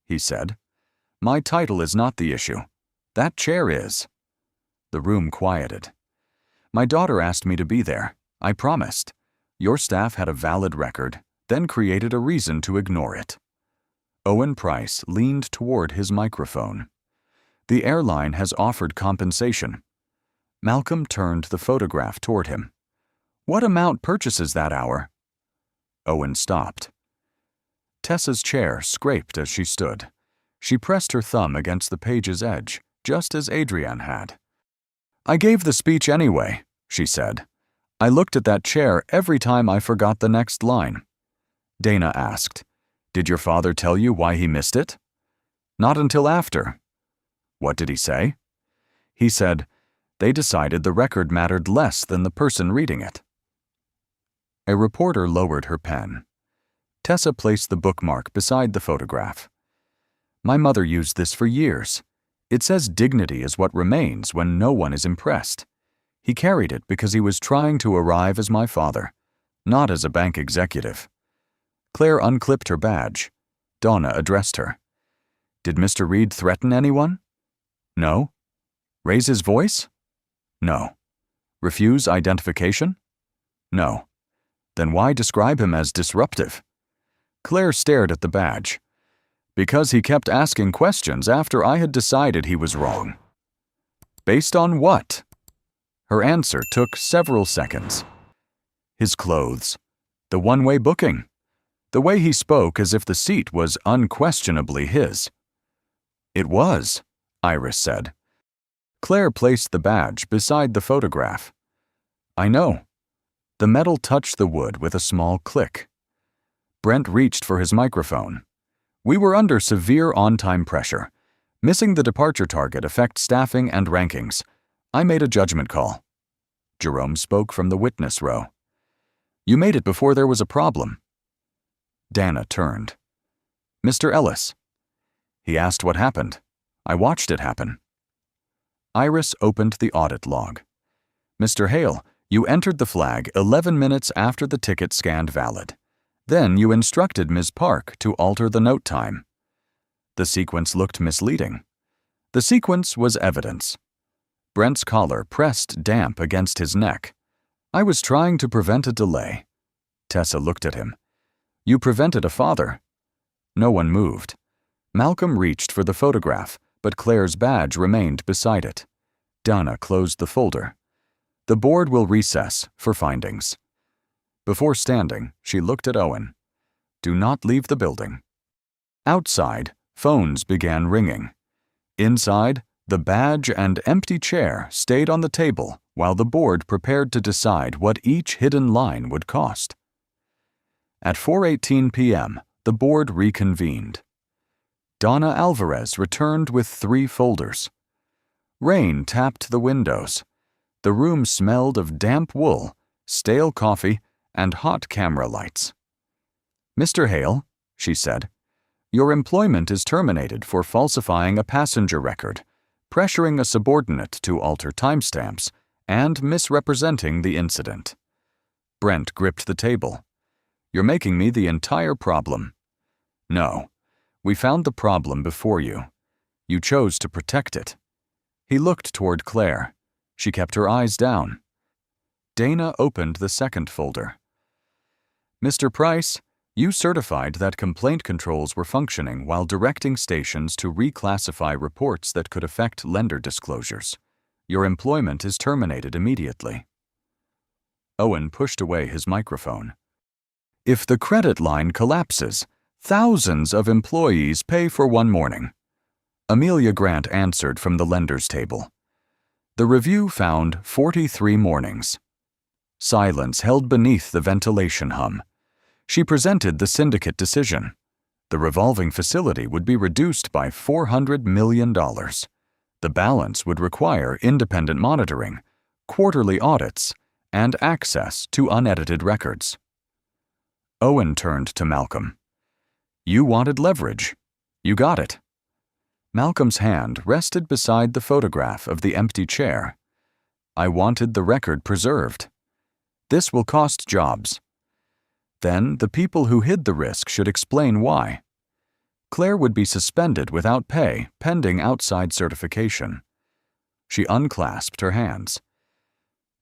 he said. My title is not the issue. That chair is. The room quieted. My daughter asked me to be there. I promised. Your staff had a valid record, then created a reason to ignore it. Owen Price leaned toward his microphone. The airline has offered compensation. Malcolm turned the photograph toward him. What amount purchases that hour? Owen stopped. Tessa's chair scraped as she stood. She pressed her thumb against the page's edge, just as Adrienne had. I gave the speech anyway, she said. I looked at that chair every time I forgot the next line. Dana asked, Did your father tell you why he missed it? Not until after. What did he say? He said, They decided the record mattered less than the person reading it. A reporter lowered her pen. Tessa placed the bookmark beside the photograph. My mother used this for years. It says dignity is what remains when no one is impressed. He carried it because he was trying to arrive as my father, not as a bank executive. Claire unclipped her badge. Donna addressed her. Did Mr. Reed threaten anyone? No. Raise his voice? No. Refuse identification? No. Then why describe him as disruptive? Claire stared at the badge. Because he kept asking questions after I had decided he was wrong. Based on what? Her answer took several seconds. His clothes. The one-way booking. The way he spoke as if the seat was unquestionably his. It was, Iris said. Claire placed the badge beside the photograph. I know. The metal touched the wood with a small click. Brent reached for his microphone. We were under severe on-time pressure. Missing the departure target affects staffing and rankings. I made a judgment call. Jerome spoke from the witness row. You made it before there was a problem. Dana turned. Mr. Ellis. He asked what happened. I watched it happen. Iris opened the audit log. Mr. Hale, you entered the flag 11 minutes after the ticket scanned valid. Then you instructed Ms. Park to alter the note time. The sequence looked misleading. The sequence was evidence. Brent's collar pressed damp against his neck. I was trying to prevent a delay. Tessa looked at him. You prevented a father. No one moved. Malcolm reached for the photograph, but Claire's badge remained beside it. Dana closed the folder. The board will recess for findings. Before standing, she looked at Owen. Do not leave the building. Outside, phones began ringing. Inside, the badge and empty chair stayed on the table while the board prepared to decide what each hidden line would cost. At 4:18 p.m., the board reconvened. Donna Alvarez returned with 3 folders. Rain tapped the windows. The room smelled of damp wool, stale coffee, and hot camera lights. Mr. Hale, she said, your employment is terminated for falsifying a passenger record, pressuring a subordinate to alter timestamps, and misrepresenting the incident. Brent gripped the table. You're making me the entire problem. No, we found the problem before you. You chose to protect it. He looked toward Claire. She kept her eyes down. Dana opened the second folder. Mr. Price, you certified that complaint controls were functioning while directing stations to reclassify reports that could affect lender disclosures. Your employment is terminated immediately. Owen pushed away his microphone. If the credit line collapses, thousands of employees pay for one morning. Amelia Grant answered from the lender's table. The review found 43 mornings. Silence held beneath the ventilation hum. She presented the syndicate decision. The revolving facility would be reduced by $400 million. The balance would require independent monitoring, quarterly audits, and access to unedited records. Owen turned to Malcolm. You wanted leverage. You got it. Malcolm's hand rested beside the photograph of the empty chair. I wanted the record preserved. This will cost jobs. Then the people who hid the risk should explain why. Claire would be suspended without pay pending outside certification. She unclasped her hands.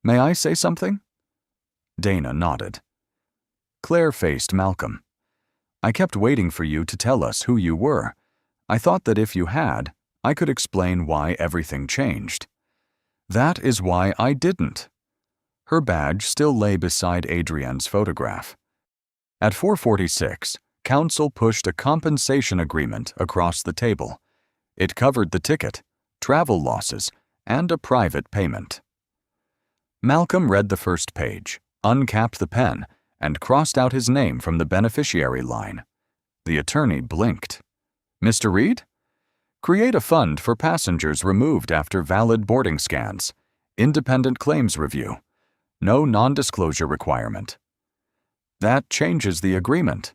May I say something? Dana nodded. Claire faced Malcolm. I kept waiting for you to tell us who you were. I thought that if you had, I could explain why everything changed. That is why I didn't. Her badge still lay beside Adrienne's photograph. At 4:46, counsel pushed a compensation agreement across the table. It covered the ticket, travel losses, and a private payment. Malcolm read the first page, uncapped the pen, and crossed out his name from the beneficiary line. The attorney blinked. Mr. Reed? Create a fund for passengers removed after valid boarding scans. Independent claims review. No non-disclosure requirement. That changes the agreement.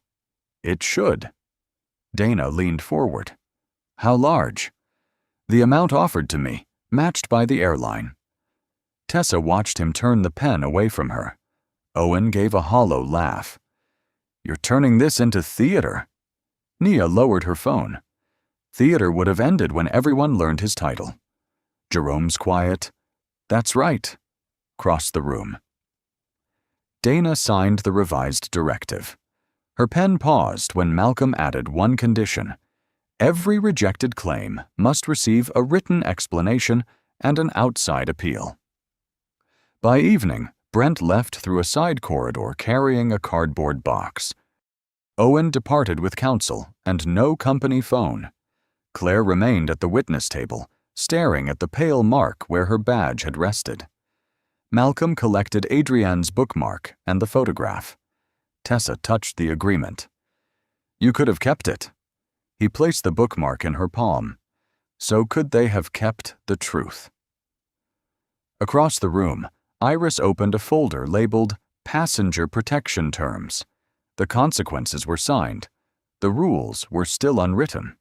It should. Dana leaned forward. How large? The amount offered to me, matched by the airline. Tessa watched him turn the pen away from her. Owen gave a hollow laugh. You're turning this into theater. Nia lowered her phone. Theater would have ended when everyone learned his title. Jerome's quiet. That's right. crossed the room. Dana signed the revised directive. Her pen paused when Malcolm added one condition. Every rejected claim must receive a written explanation and an outside appeal. By evening, Brent left through a side corridor carrying a cardboard box. Owen departed with counsel and no company phone. Claire remained at the witness table, staring at the pale mark where her badge had rested. Malcolm collected Adrienne's bookmark and the photograph. Tessa touched the agreement. "You could have kept it." He placed the bookmark in her palm. So could they have kept the truth? Across the room, Iris opened a folder labeled Passenger Protection Terms. The consequences were signed. The rules were still unwritten.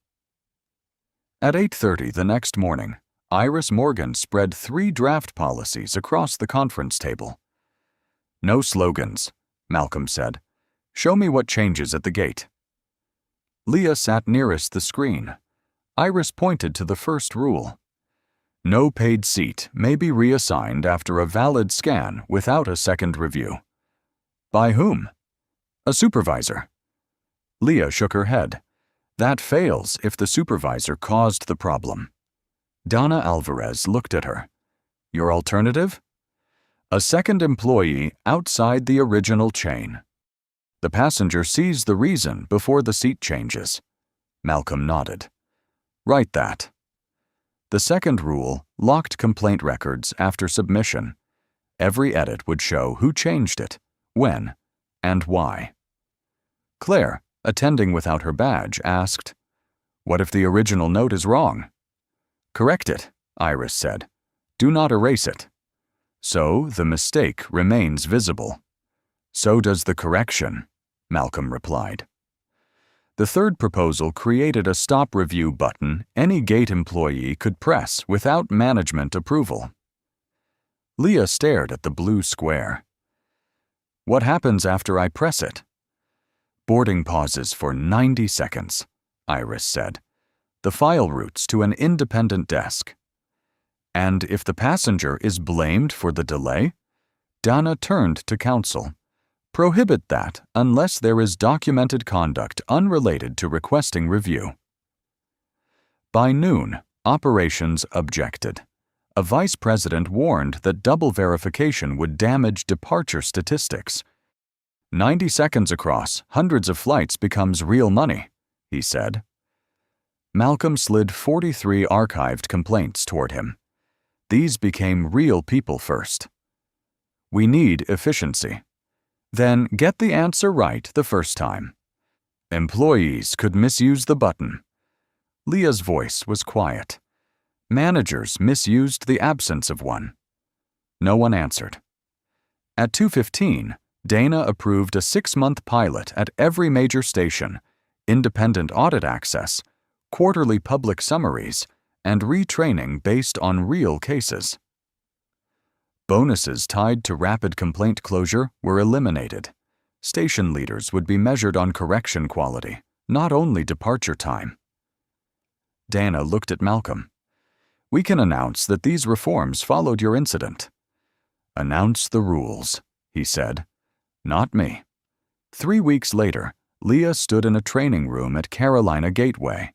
At 8:30 the next morning, Iris Morgan spread 3 draft policies across the conference table. "No slogans," Malcolm said. "Show me what changes at the gate." Leah sat nearest the screen. Iris pointed to the first rule. No paid seat may be reassigned after a valid scan without a second review. By whom? A supervisor. Leah shook her head. That fails if the supervisor caused the problem. Donna Alvarez looked at her. Your alternative? A second employee outside the original chain. The passenger sees the reason before the seat changes. Malcolm nodded. Write that. The second rule locked complaint records after submission. Every edit would show who changed it, when, and why. Claire, attending without her badge, asked, What if the original note is wrong? Correct it, Iris said. Do not erase it. So the mistake remains visible. So does the correction, Malcolm replied. The third proposal created a stop review button any gate employee could press without management approval. Leah stared at the blue square. What happens after I press it? Boarding pauses for 90 seconds, Iris said. The file routes to an independent desk. And if the passenger is blamed for the delay? Donna turned to counsel. Prohibit that unless there is documented conduct unrelated to requesting review. By noon, operations objected. A vice president warned that double verification would damage departure statistics. 90 seconds across hundreds of flights becomes real money, he said. Malcolm slid 43 archived complaints toward him. These became real people first. We need efficiency. Then get the answer right the first time. Employees could misuse the button. Leah's voice was quiet. Managers misused the absence of one. No one answered. At 2:15, Dana approved a 6-month pilot at every major station, independent audit access, quarterly public summaries, and retraining based on real cases. Bonuses tied to rapid complaint closure were eliminated. Station leaders would be measured on correction quality, not only departure time. Dana looked at Malcolm. We can announce that these reforms followed your incident. Announce the rules, he said. Not me. 3 weeks later, Leah stood in a training room at Carolina Gateway.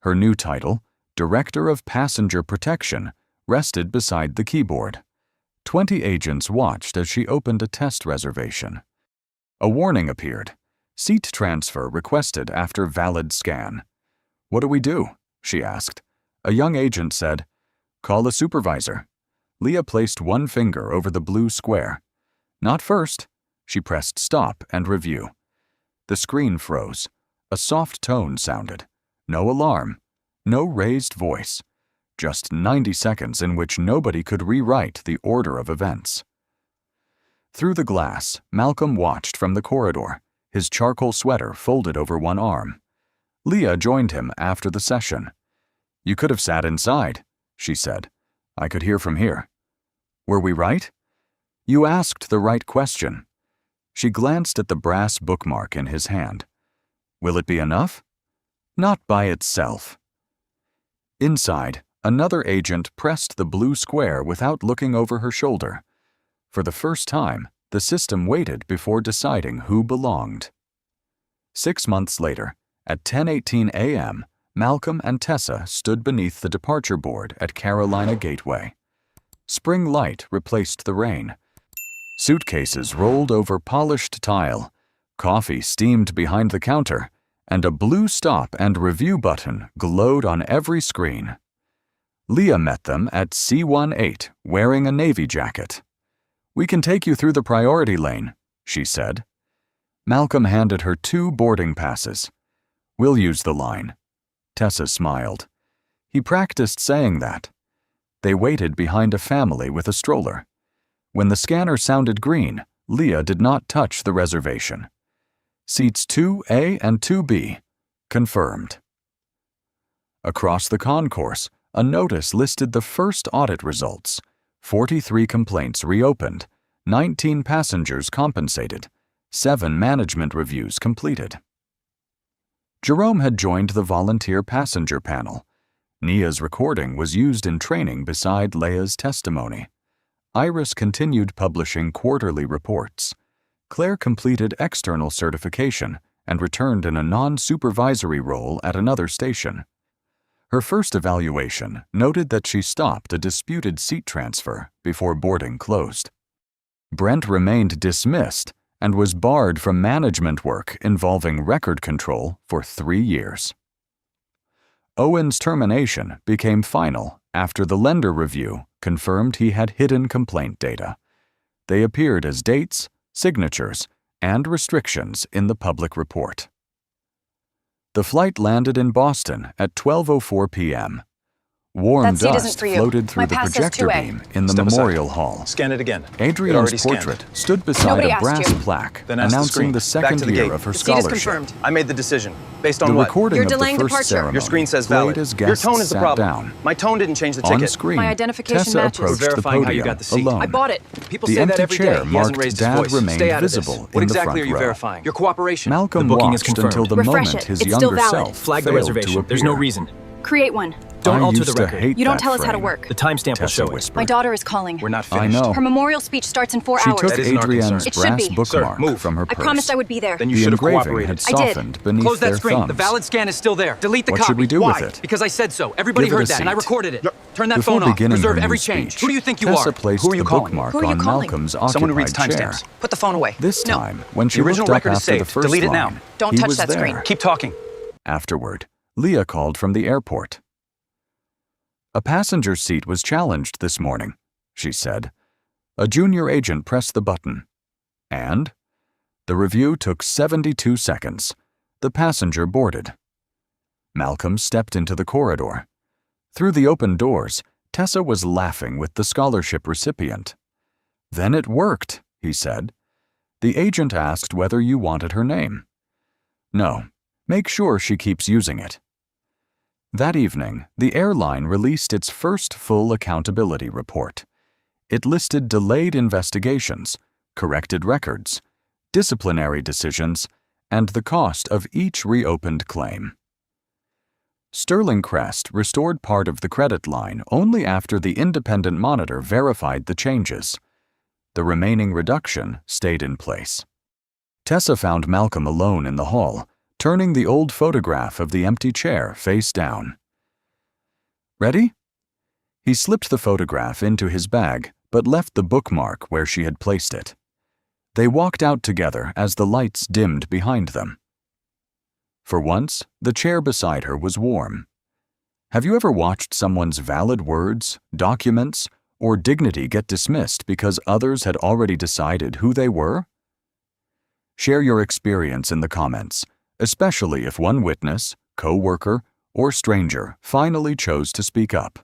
Her new title, Director of Passenger Protection, rested beside the keyboard. 20 agents watched as she opened a test reservation. A warning appeared. Seat transfer requested after valid scan. What do we do? She asked. A young agent said, Call a supervisor. Leah placed one finger over the blue square. Not first. She pressed stop and review. The screen froze. A soft tone sounded. No alarm. No raised voice. Just 90 seconds in which nobody could rewrite the order of events. Through the glass, Malcolm watched from the corridor, his charcoal sweater folded over one arm. Leah joined him after the session. You could have sat inside, she said. I could hear from here. Were we right? You asked the right question. She glanced at the brass bookmark in his hand. Will it be enough? Not by itself. Inside, another agent pressed the blue square without looking over her shoulder. For the first time, the system waited before deciding who belonged. 6 months later, at 10:18 a.m., Malcolm and Tessa stood beneath the departure board at Carolina Gateway. Spring light replaced the rain. Suitcases rolled over polished tile, coffee steamed behind the counter, and a blue stop and review button glowed on every screen. Leah met them at C18 wearing a navy jacket. "We can take you through the priority lane," she said. Malcolm handed her 2 boarding passes. "We'll use the line." Tessa smiled. He practiced saying that. They waited behind a family with a stroller. When the scanner sounded green, Leah did not touch the reservation. Seats 2A and 2B. Confirmed. Across the concourse, a notice listed the first audit results. 43 complaints reopened, 19 passengers compensated, 7 management reviews completed. Jerome had joined the volunteer passenger panel. Nia's recording was used in training beside Leia's testimony. Iris continued publishing quarterly reports. Claire completed external certification and returned in a non-supervisory role at another station. Her first evaluation noted that she stopped a disputed seat transfer before boarding closed. Brent remained dismissed and was barred from management work involving record control for 3 years. Owen's termination became final after the lender review confirmed he had hidden complaint data. They appeared as dates, signatures, and restrictions in the public report. The flight landed in Boston at 12:04 p.m. Warm That seat isn't dust for you. floated through My the pass says projector 2A. beam in the Step aside. memorial hall. Scan it again. It already Adrian's scanned. portrait stood beside Nobody a asked brass you. plaque Then ask the announcing screen. the Back second to the year gate. of her The seat is scholarship. confirmed. I made the decision. Based on The what? recording You're of the delaying first departure. ceremony Your screen says played valid. as Your guests tone is the sat problem. down. My tone didn't change the On ticket. screen, My identification Tessa matches. approached the Verifying how podium you got the seat. alone. I bought it. People The say that empty every chair day. He hasn't marked raised Dad his voice. remained Stay out of this. visible What in the exactly front are you row. verifying? Your cooperation. Malcolm The booking is watched confirmed. until the Refresh moment it. his It's still younger valid. self Flag the failed reservation. to There's no appear. reason. Create one. Don't I alter used the to record. hate You don't that tell us how to frame, work. The timestamp will Tessa show it. whispered. My daughter is calling. We're not I finished. know. Her memorial speech starts in 4 She hours. took That isn't our Adrian's concern. It should brass be. bookmark Sir, move. from her I purse. promised I would be there. Then you The should have engraving cooperated. had I did. softened beneath Close their that screen. thumbs. The valid scan is still there. Delete the What copy. should we do Why? with it? Because I said so. Everybody Give it heard a that, and I seat. recorded it. Turn that Before phone off. beginning Reserve her every new change. speech, Who do you think you Tessa are? placed Who are you the calling? bookmark Who are you on calling? Malcolm's Someone who reads occupied chair. timestamps. Put the phone away. This No. time, when she The original looked up record is after the saved. first Delete it now. line, Don't he touch was that there. screen. Keep talking. Afterward, Leah called from the airport. "A passenger seat was challenged this morning," she said. A junior agent pressed the button. And? The review took 72 seconds. The passenger boarded. Malcolm stepped into the corridor. Through the open doors, Tessa was laughing with the scholarship recipient. "Then it worked," he said. The agent asked whether you wanted her name. "No. Make sure she keeps using it." That evening, the airline released its first full accountability report. It listed delayed investigations, corrected records, disciplinary decisions, and the cost of each reopened claim. Sterling Crest restored part of the credit line only after the independent monitor verified the changes. The remaining reduction stayed in place. Tessa found Malcolm alone in the hall, turning the old photograph of the empty chair face down. "Ready?" He slipped the photograph into his bag, but left the bookmark where she had placed it. They walked out together as the lights dimmed behind them. For once, the chair beside her was warm. Have you ever watched someone's valid words, documents, or dignity get dismissed because others had already decided who they were? Share your experience in the comments, especially if one witness, co-worker, or stranger finally chose to speak up.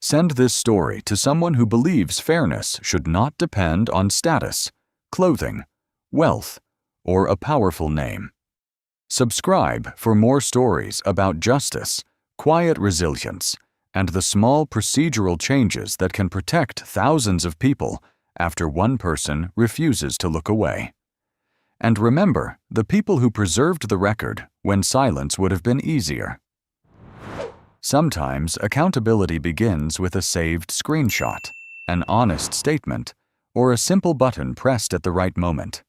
Send this story to someone who believes fairness should not depend on status, clothing, wealth, or a powerful name. Subscribe for more stories about justice, quiet resilience, and the small procedural changes that can protect thousands of people after one person refuses to look away. And remember the people who preserved the record when silence would have been easier. Sometimes accountability begins with a saved screenshot, an honest statement, or a simple button pressed at the right moment.